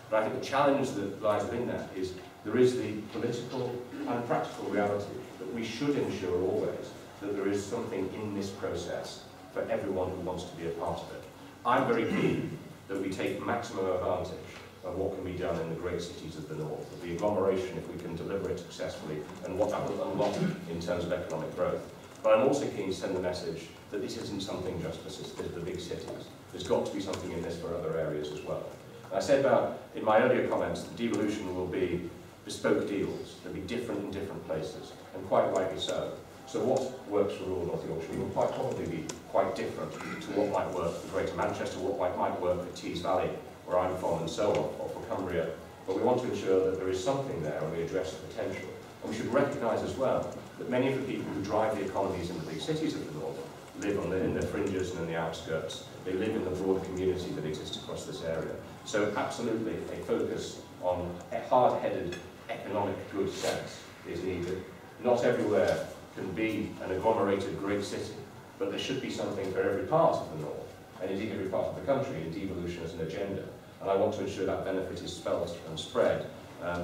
But I think the challenge that lies within that is there is the political and practical reality that we should ensure always that there is something in this process for everyone who wants to be a part of it. I'm very keen that we take maximum advantage of what can be done in the great cities of the north, of the agglomeration, if we can deliver it successfully, and what that will unlock in terms of economic growth. But I'm also keen to send the message that this isn't something just for the big cities. There's got to be something in this for other areas as well. And I said about, in my earlier comments, that devolution will be bespoke deals. They'll be different in different places, and quite rightly so. So what works for rural North Yorkshire will quite probably be quite different to what might work for Greater Manchester, what might work for Tees Valley, where I'm from, and so on, or for Cumbria. But we want to ensure that there is something there and we address the potential. And we should recognise as well that many of the people who drive the economies in the big cities of the north live in the fringes and in the outskirts. They live in the broader community that exists across this area. So absolutely a focus on a hard-headed economic good sense is needed. Not everywhere can be an agglomerated great city, but there should be something for every part of the north, and indeed every part of the country, in devolution as an agenda. And I want to ensure that benefit is felt and spread.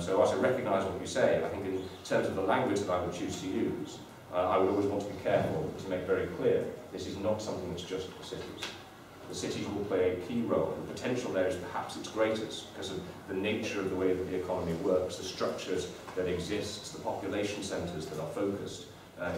So as I recognise what you say, I think in terms of the language that I would choose to use, I would always want to be careful to make very clear this is not something that's just for cities. The cities will play a key role. The potential there is perhaps its greatest because of the nature of the way that the economy works, the structures that exist, the population centres that are focused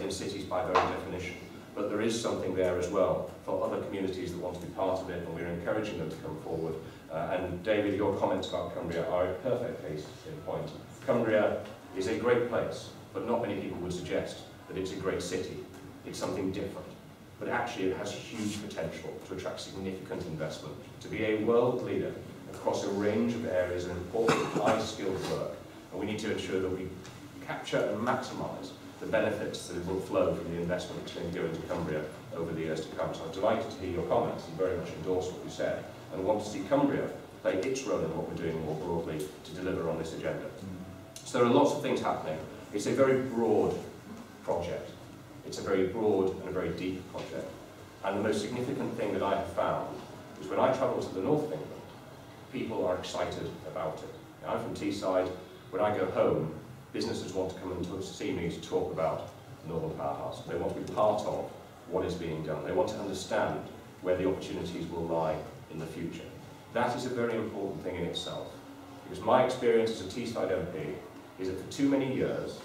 in cities by very definition. But there is something there as well for other communities that want to be part of it, and we're encouraging them to come forward. And David, your comments about Cumbria are a perfect case in point. Cumbria is a great place, but not many people would suggest that it's a great city. It's something different. But actually it has huge potential to attract significant investment, to be a world leader across a range of areas of important, high-skilled work. And we need to ensure that we capture and maximise the benefits that will flow from the investment that's going to go into Cumbria over the years to come. So I'm delighted to hear your comments and very much endorse what you said, and want to see Cumbria play its role in what we're doing more broadly to deliver on this agenda. So there are lots of things happening. It's a very broad project. It's a very broad and a very deep project. And the most significant thing that I have found is when I travel to the north of England, people are excited about it. Now, I'm from Teesside. When I go home, businesses want to come and see me to talk about Northern Powerhouse. They want to be part of what is being done. They want to understand where the opportunities will lie in the future. That is a very important thing in itself. Because my experience as a Teesside MP is that for too many years,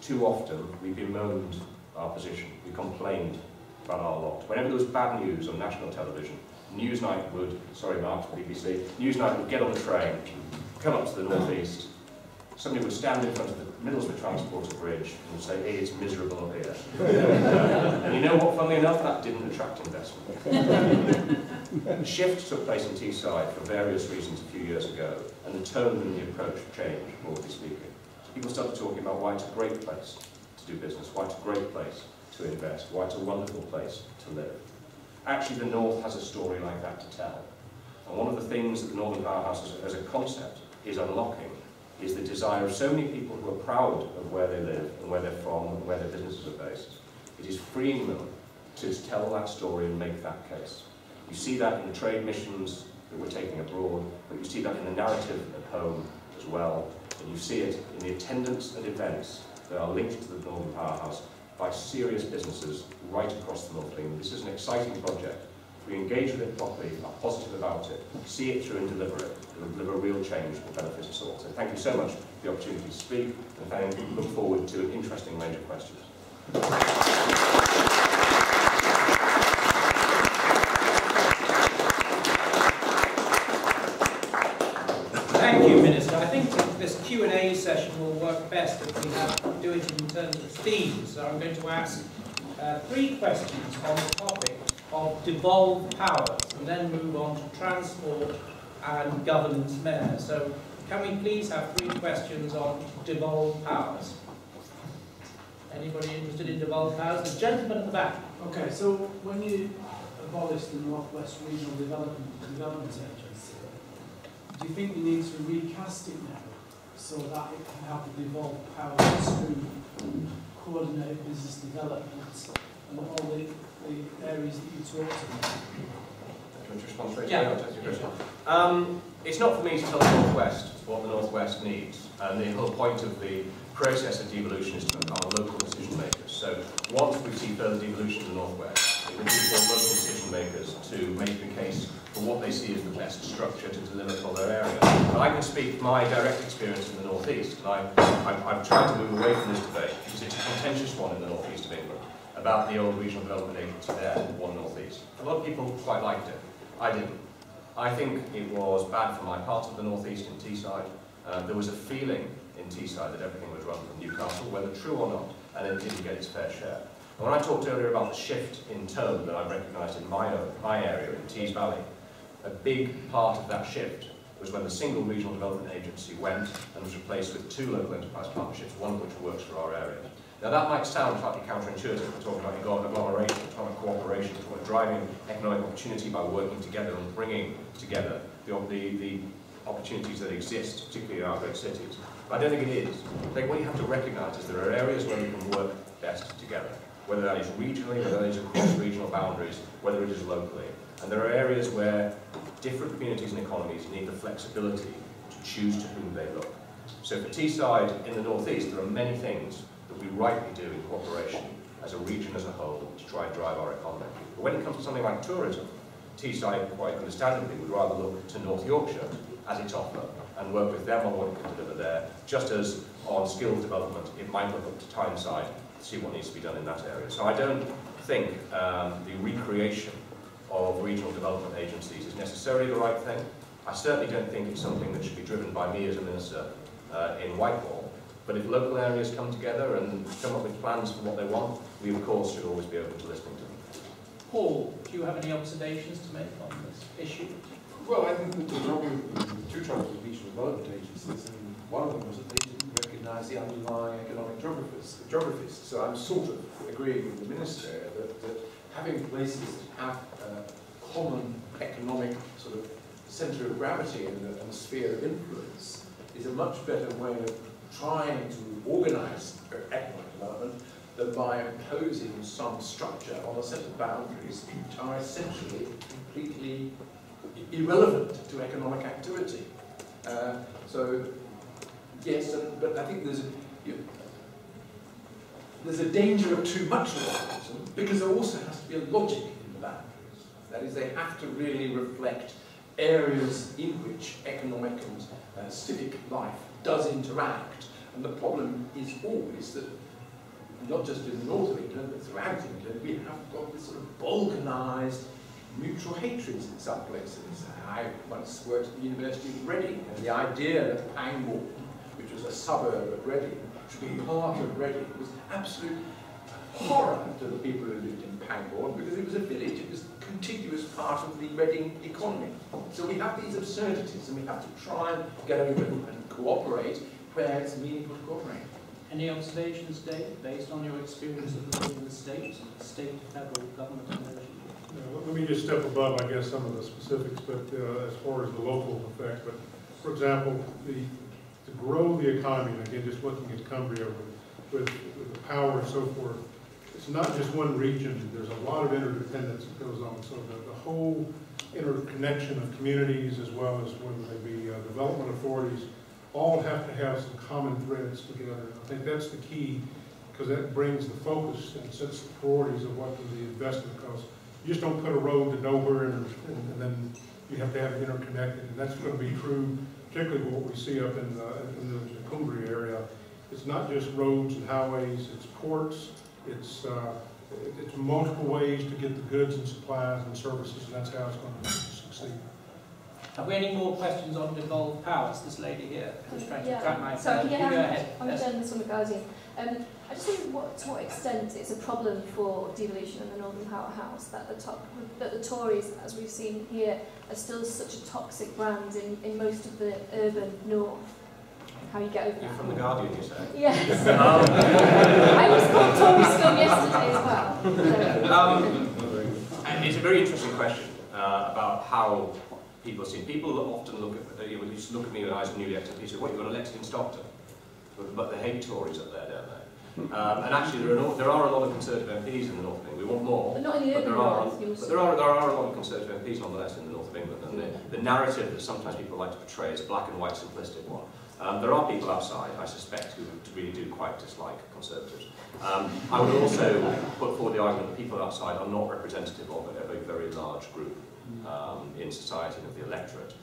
too often, we've bemoaned our position. We complained about our lot. Whenever there was bad news on national television, Newsnight would, sorry Mark, BBC, Newsnight would get on the train, come up to the northeast, somebody would stand in front of the Middlesbrough Transporter Bridge and say, hey, it's miserable up here. And you know what, funnily enough, that didn't attract investment. A shift took place in Teesside for various reasons a few years ago, and the tone and the approach changed, broadly speaking. So people started talking about why it's a great place to do business, why it's a great place to invest, why it's a wonderful place to live. Actually, the North has a story like that to tell. And one of the things that the Northern Powerhouse as a concept is unlocking is the desire of so many people who are proud of where they live and where they're from and where their businesses are based. It is freeing them to tell that story and make that case. You see that in the trade missions that we're taking abroad, but you see that in the narrative at home as well, and you see it in the attendance at events that are linked to the Northern Powerhouse by serious businesses right across the North of England. This is an exciting project. If we engage with it properly, are positive about it, see it through and deliver it, it will deliver real change that will benefit us all. So thank you so much for the opportunity to speak, and look forward to an interesting range of questions. Thank you, Minister. I think this Q&A session will work best if we do it in terms of themes. So I'm going to ask 3 questions on the topic of devolved powers, and then move on to transport and governance mayor. So can we please have 3 questions on devolved powers? Anybody interested in devolved powers? The gentleman at the back. Okay, so when you abolished the North West Regional Development Agency, do you think you need to recast it now so that it can have the devolved powers to coordinate business development and all the areas that you talked about. Do you want to respond straight? Yeah. I'll take your question. It's not for me to tell the Northwest what the Northwest needs, and the whole point of the process of devolution is to become local decision makers. So once we see further devolution in the Northwest, it will be for local decision makers to make the case for what they see as the best structure to deliver for their area. And I can speak from my direct experience in the Northeast, and I've tried to move away from this debate because it's a contentious one in the Northeast of England about the old regional development agency there, One Northeast. A lot of people quite liked it. I didn't. I think it was bad for my part of the Northeast in Teesside. There was a feeling in Teesside that everything was run from Newcastle, whether true or not, and it didn't get its fair share. And when I talked earlier about the shift in tone that I've recognised in my area, in Tees Valley, a big part of that shift was when the single regional development agency went and was replaced with 2 local enterprise partnerships, one of which works for our area. Now that might sound slightly counterintuitive. We're talking about agglomeration, we're talking about cooperation, we're talking about driving economic opportunity by working together and bringing together the opportunities that exist, particularly in our great cities. But I don't think it is. I think what you have to recognise is there are areas where we can work best together, whether that is regionally, whether that is across regional boundaries, whether it is locally. And there are areas where different communities and economies need the flexibility to choose to whom they look. So for Teesside in the Northeast, there are many things that we rightly do in cooperation as a region as a whole to try and drive our economy. But when it comes to something like tourism, Teesside, quite understandably, would rather look to North Yorkshire as its offer and work with them on what it can deliver there, just as on skills development, it might look up to Tyneside to see what needs to be done in that area. So I don't think the recreation of regional development agencies is necessarily the right thing. I certainly don't think it's something that should be driven by me as a minister in Whitehall. But if local areas come together and come up with plans for what they want, we of course should always be open to listening to them. Paul, do you have any observations to make on this issue? Well, I think that the problem with 2 troubles with regional development agencies, and one of them was that they didn't recognise the underlying economic geographies. So I'm sort of agreeing with the Minister that having places that have a common economic sort of centre of gravity and a sphere of influence is a much better way of trying to organise economic development than by imposing some structure on a set of boundaries which are essentially completely irrelevant to economic activity. So, yes, but I think there's a danger of too much localism because there also has to be a logic in the boundaries. That is, they have to really reflect areas in which economic and civic life does interact. And the problem is always that, not just in the north of England, but throughout England, we have got this sort of balkanised mutual hatreds in some places. I once worked at the University of Reading, and the idea that Pangbourne, which was a suburb of Reading, should be part of Reading was absolute horror to the people who lived in Pangbourne, because it was a village, it was a contiguous part of the Reading economy. So we have these absurdities, and we have to try and get over them and cooperate where it's meaningful to cooperate. Any observations, Dave, based on your experience of living in the state federal government relationship? Let me just step above, I guess, some of the specifics, but as far as the local effect. But for example, to grow the economy, and again, just looking at Cumbria with the power and so forth, it's not just one region. There's a lot of interdependence that goes on. So the whole interconnection of communities, as well as whether they be development authorities, all have to have some common threads together. I think that's the key, because that brings the focus and sets the priorities of what the investment costs. You just don't put a road to nowhere and then you have to have it interconnected. And that's going to be true, particularly what we see up in the Cumbria area. It's not just roads and highways, it's ports, it's multiple ways to get the goods and supplies and services, and that's how it's going to succeed. Have we any more questions on devolved powers? This lady here is trying to crack my Sorry, You go ahead. I'm a journalist from The Guardian. I just wonder to what extent it's a problem for devolution in the Northern Powerhouse that the Tories, as we've seen here, are still such a toxic brand in most of the urban north. How you get over that? You're from The Guardian, you say? Yes. I was called Tory scum yesterday as well. It's a very interesting question about how people have seen. People often look at, used to look at me when I was newly elected, and say, what, you got elected in Stockton? But they hate Tories up there, don't they? And actually, there are a lot of Conservative MPs in the north of England. We want more. But not in the urban north. But there are a lot of Conservative MPs nonetheless in the north of England. And the narrative that sometimes people like to portray is a black and white simplistic one. There are people outside, I suspect, who really do quite dislike Conservatives. I would also put forward the argument that people outside are not representative of a very large group in society and of the electorate.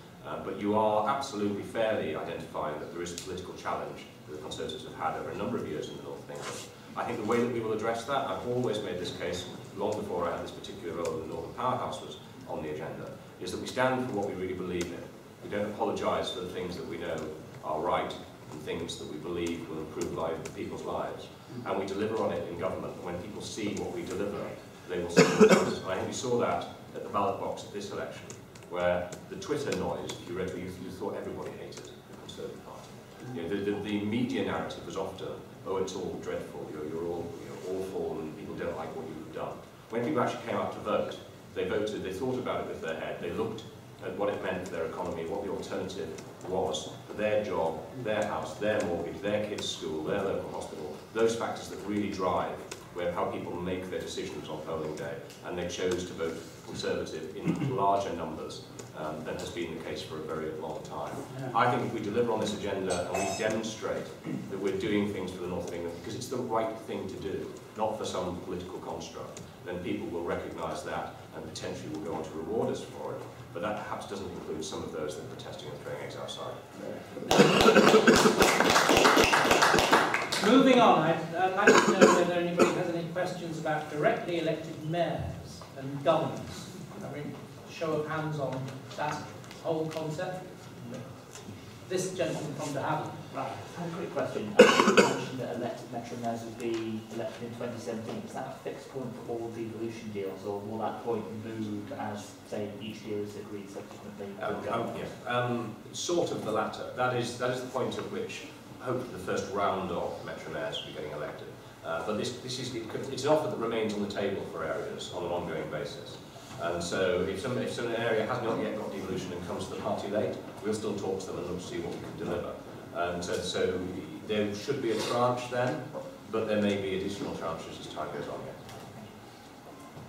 But you are absolutely fairly identifying that there is a political challenge that the Conservatives have had over a number of years in the north of England. I think the way that we will address that, I've always made this case, long before I had this particular role in the Northern Powerhouse was on the agenda, is that we stand for what we really believe in. We don't apologise for the things that we know are right and things that we believe will improve people's lives. And we deliver on it in government. And when people see what we deliver, they will support us. And I think we saw that at the ballot box at this election, where the Twitter noise, if you read it, you thought everybody hated the Conservative Party. You know, the media narrative was often, oh, it's all dreadful, you're all awful, and people don't like what you've done. When people actually came out to vote, they voted, they thought about it with their head, they looked at what it meant for their economy, what the alternative was for their job, their house, their mortgage, their kids' school, their local hospital, those factors that really drive how people make their decisions on polling day, and they chose to vote Conservative in larger numbers than has been the case for a very long time. I think if we deliver on this agenda and we demonstrate that we're doing things for the north of England because it's the right thing to do, not for some political construct, then people will recognise that and potentially will go on to reward us for it. But that perhaps doesn't include some of those that are protesting and throwing eggs outside. Moving on, I'd like to know whether anybody has any questions about directly elected mayors and governors. I mean, show of hands on that whole concept. This gentleman from De Havilland. Right, I have a quick question. You mentioned that elected Metro mayors would be elected in 2017. Is that a fixed point for all devolution deals, or will that point move as, say, each deal is agreed subsequently? Sort of the latter. That is the point at which hopefully the first round of Metro mayors will be getting elected. But it's an offer that remains on the table for areas on an ongoing basis. And so if some area has not yet got devolution and comes to the party late, we'll still talk to them and look to see what we can deliver. And so there should be a tranche then, but there may be additional tranches as time goes on.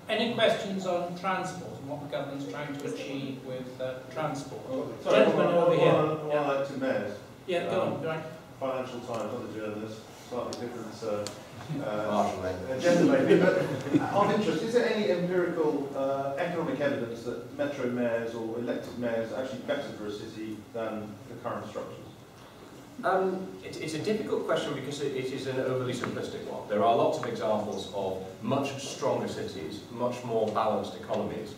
Any questions on transport and what the government's trying to achieve with transport? Sorry, Gentleman over here. One elected mayors. Yeah, go on. Right. Financial Times, not the journalist, slightly different agenda maybe, but of interest, is there any empirical economic evidence that metro mayors or elected mayors are actually better for a city than the current structures? It's a difficult question because it is an overly simplistic one. There are lots of examples of much stronger cities, much more balanced economies,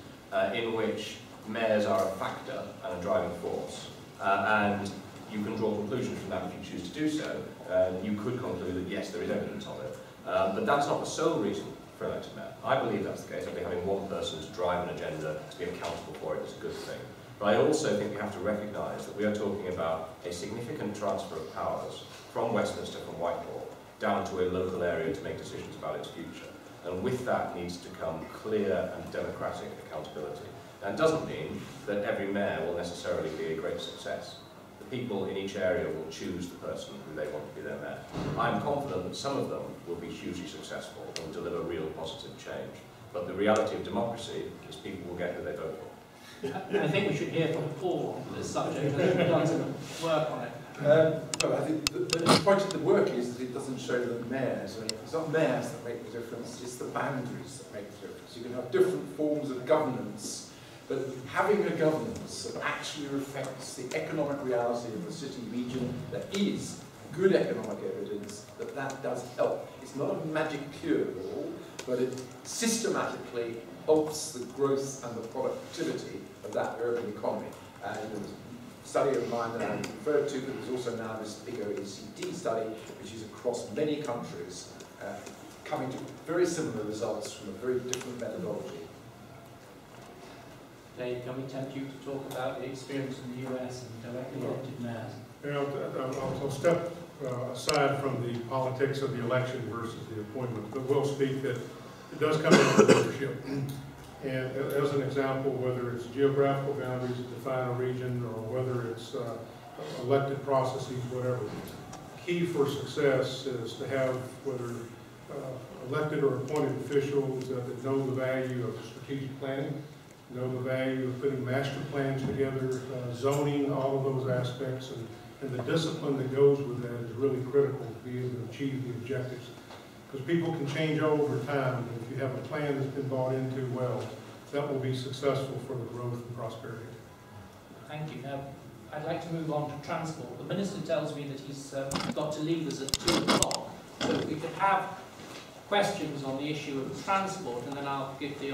in which mayors are a factor and a driving force. And you can draw conclusions from that if you choose to do so. You could conclude that yes, there is evidence of it. But that's not the sole reason for elected mayor. I believe that's the case. I think having one person to drive an agenda, to be accountable for it, is a good thing. But I also think we have to recognise that we are talking about a significant transfer of powers from Westminster, from Whitehall, down to a local area to make decisions about its future. And with that needs to come clear and democratic accountability. And it doesn't mean that every mayor will necessarily be a great success. The people in each area will choose the person who they want to be their mayor. I'm confident that some of them will be hugely successful and deliver real positive change. But the reality of democracy is people will get who they vote for. I think we should hear from Paul on this subject. We've done some work on it. Well, I think the point of the work is that it doesn't show the mayors. I mean, it's not mayors that make the difference, it's the boundaries that make the difference. You can have different forms of governance, but having a governance that actually reflects the economic reality of the city region, there is good economic evidence that that does help. It's not a magic cure-all, but it systematically helps the growth and the productivity of that urban economy. And there was a study of mine that I referred to, but there's also now this big OECD study, which is across many countries, coming to very similar results from a very different methodology. Dave, can we tempt you to talk about the experience in the US and directly elected mayors? You know, I'll step aside from the politics of the election versus the appointment, but will speak that it does come down to leadership. And as an example, whether it's geographical boundaries that define a region or whether it's elected processes, whatever, key for success is to have whether elected or appointed officials that know the value of strategic planning, know the value of putting master plans together, zoning, all of those aspects, and the discipline that goes with that is really critical to be able to achieve the objectives. Because people can change over time, and if you have a plan that's been bought into well, that will be successful for the growth and prosperity. Thank you. Now, I'd like to move on to transport. The Minister tells me that he's got to leave us at 2 o'clock, so if we could have questions on the issue of transport, and then I'll give the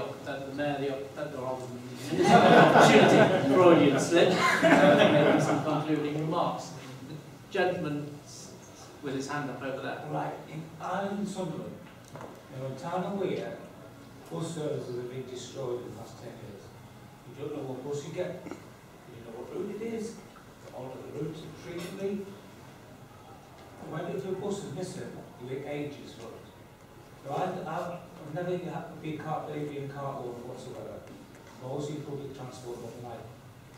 Mayor the opportunity for audience making some concluding remarks. The gentleman with his hand up over there. Right, in Ireland, Sunderland, in a town of Weir, bus services have been destroyed in the past 10 years. You don't know what bus you get, you don't know what route it is, all of the routes are frequently. When if your bus is missing, you wait ages for it. So I've never been in car holder whatsoever. Most use public transport overnight.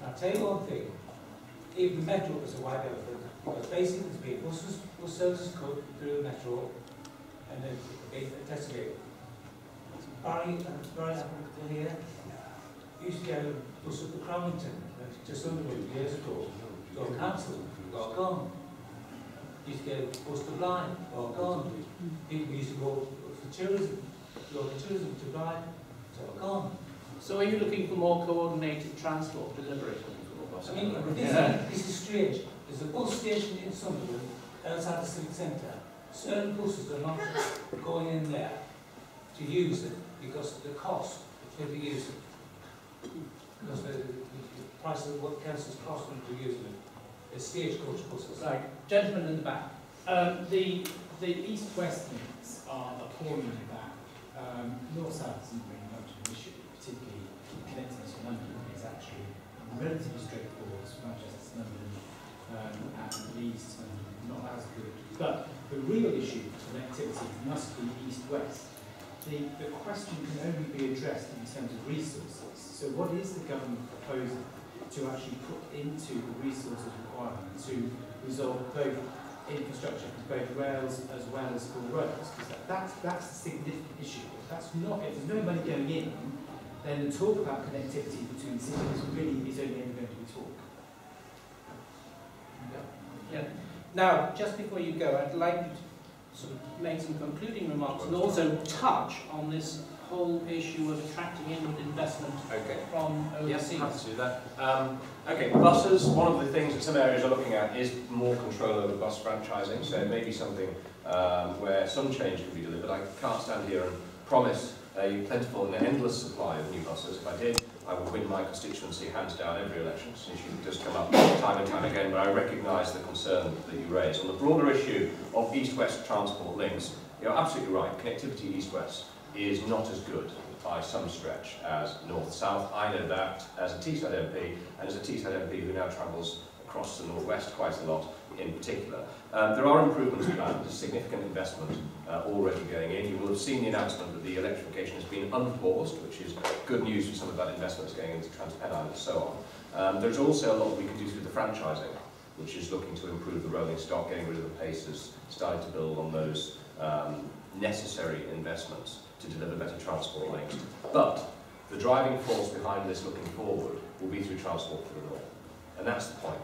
And I'll tell you one thing, even the metro is a wide everything. Because basically there's been bus services cut through the metro and then designated. Barry happened here. Used to get a bus up to Cramlington just under years ago. It's all cancelled, it's all gone. Used to get a bus to Blind, all gone. People used to go for tourism, to Blind, it's all gone. So are you looking for more coordinated transport delivery? I mean, this is strange. There's a bus station in Sunderland outside the civic centre. Certain buses are not going in there to use it because of the cost to use it. Because the price of what councils cost them to use it. The stagecoach buses. Right, gentleman in the back. The east-west links are appalling in that. North-south isn't very much of an issue, particularly connecting to London is actually relatively straightforward, Manchester to London, and the east not as good. But the real issue of connectivity must be east-west. The question can only be addressed in terms of resources. So what is the government proposing to actually put into the resources requirement to resolve both infrastructure, both rails as well as for roads? Because that's a significant issue. If that's not, if there's no money going in, then the talk about connectivity between cities really is only ever going to be talk. Yeah. Now, just before you go, I'd like you to sort of make some concluding remarks and also touch on this whole issue of attracting inward investment from overseas. Yes, happy to do that. Okay, buses, one of the things that some areas are looking at is more control over bus franchising, so it may be something where some change can be delivered. I can't stand here and promise a plentiful and endless supply of new buses. If I did, I would win my constituency hands down every election. This issue does come up time and time again, but I recognise the concern that you raise. On the broader issue of east-west transport links, you're absolutely right. Connectivity east-west is not as good by some stretch as north-south. I know that as a Teesside MP, and as a Teesside MP who now travels across the northwest quite a lot in particular. There are improvements planned, there's significant investment already going in. You will have seen the announcement that the electrification has been unpaused, which is good news for some of that investment going into TransPennine and so on. There's also a lot we can do through the franchising, which is looking to improve the rolling stock, getting rid of the paces, starting to build on those necessary investments to deliver better transport links. But the driving force behind this looking forward will be through Transport for the North. And that's the point.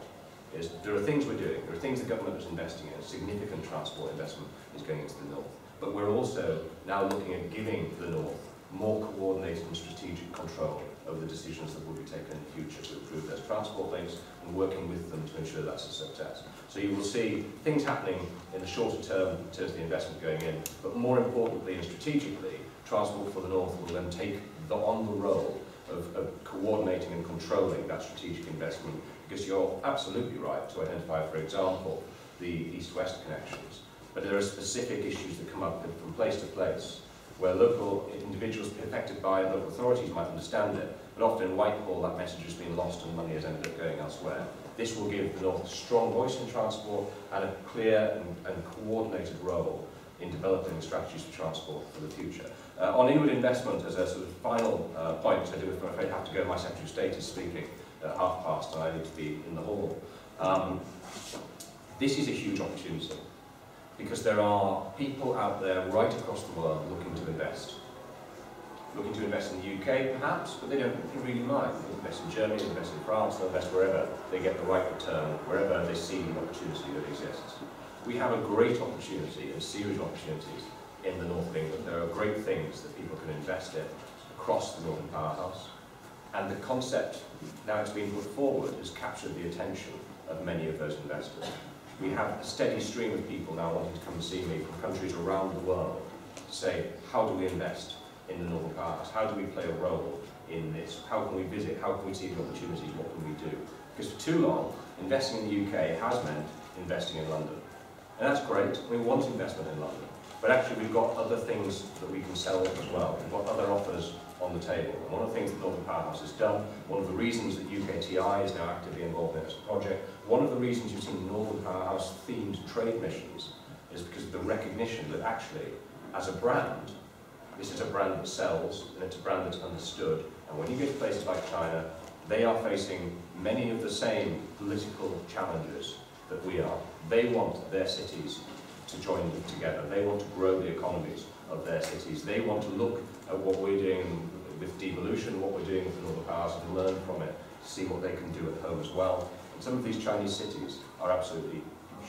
Is there are things we're doing, there are things the government is investing in, significant transport investment is going into the North. But we're also now looking at giving the North more coordinated and strategic control over the decisions that will be taken in the future to improve those transport links and working with them to ensure that's a success. So you will see things happening in the shorter term in terms of the investment going in, but more importantly and strategically, Transport for the North will then take on the role of coordinating and controlling that strategic investment, because you're absolutely right to identify, for example, the east-west connections. But there are specific issues that come up from place to place, where local individuals affected by local authorities might understand it, but often in Whitehall that message has been lost and money has ended up going elsewhere. This will give the North a strong voice in transport and a clear and coordinated role in developing strategies for transport for the future. On inward investment, as a sort of final point, I do afraid have to go, my Secretary of State is speaking at past, and I need to be in the hall. This is a huge opportunity, because there are people out there right across the world looking to invest. Looking to invest in the UK, perhaps, but they don't really mind. They invest in Germany, they invest in France, they invest wherever they get the right return, wherever they see the opportunity that exists. We have a great opportunity, a series of opportunities in the north of England. There are great things that people can invest in across the Northern Powerhouse. And the concept, now it's been put forward, has captured the attention of many of those investors. We have a steady stream of people now wanting to come and see me from countries around the world to say, how do we invest in the Northern Powerhouse? How do we play a role in this? How can we visit? How can we see the opportunities? What can we do? Because for too long, investing in the UK has meant investing in London. And that's great. We want investment in London. But actually, we've got other things that we can sell as well. We've got other offers on the table. And one of the things that Northern Powerhouse has done, one of the reasons that UKTI is now actively involved in this project, one of the reasons you've seen Northern Powerhouse themed trade missions is because of the recognition that actually, as a brand, this is a brand that sells, and it's a brand that's understood. And when you get to places like China, they are facing many of the same political challenges that we are. They want their cities to join together. They want to grow the economies of their cities. They want to look at what we're doing with devolution, what we're doing with the Northern Powerhouse, and learn from it to see what they can do at home as well. And some of these Chinese cities are absolutely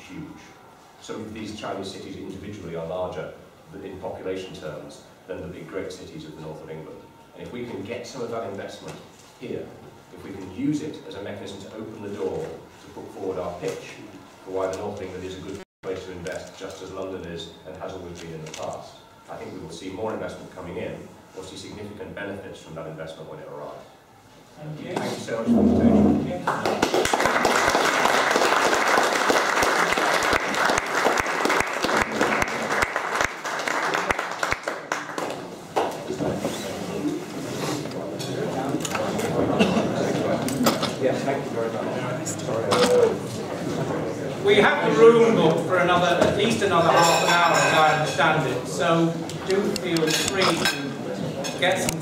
huge. Some of these Chinese cities individually are larger in population terms than the big great cities of the north of England. And if we can get some of that investment here, if we can use it as a mechanism to open the door to put forward our pitch for why the north of England is a good place to invest, just as London is and has always been in the past, I think we will see more investment coming in. We'll see significant benefits from that investment when it arrives. Thank you. Thank you so much for the invitation. Yes, thank you very much. Sorry. We have the room booked for at least another half an hour, as I understand it, so do feel free to get some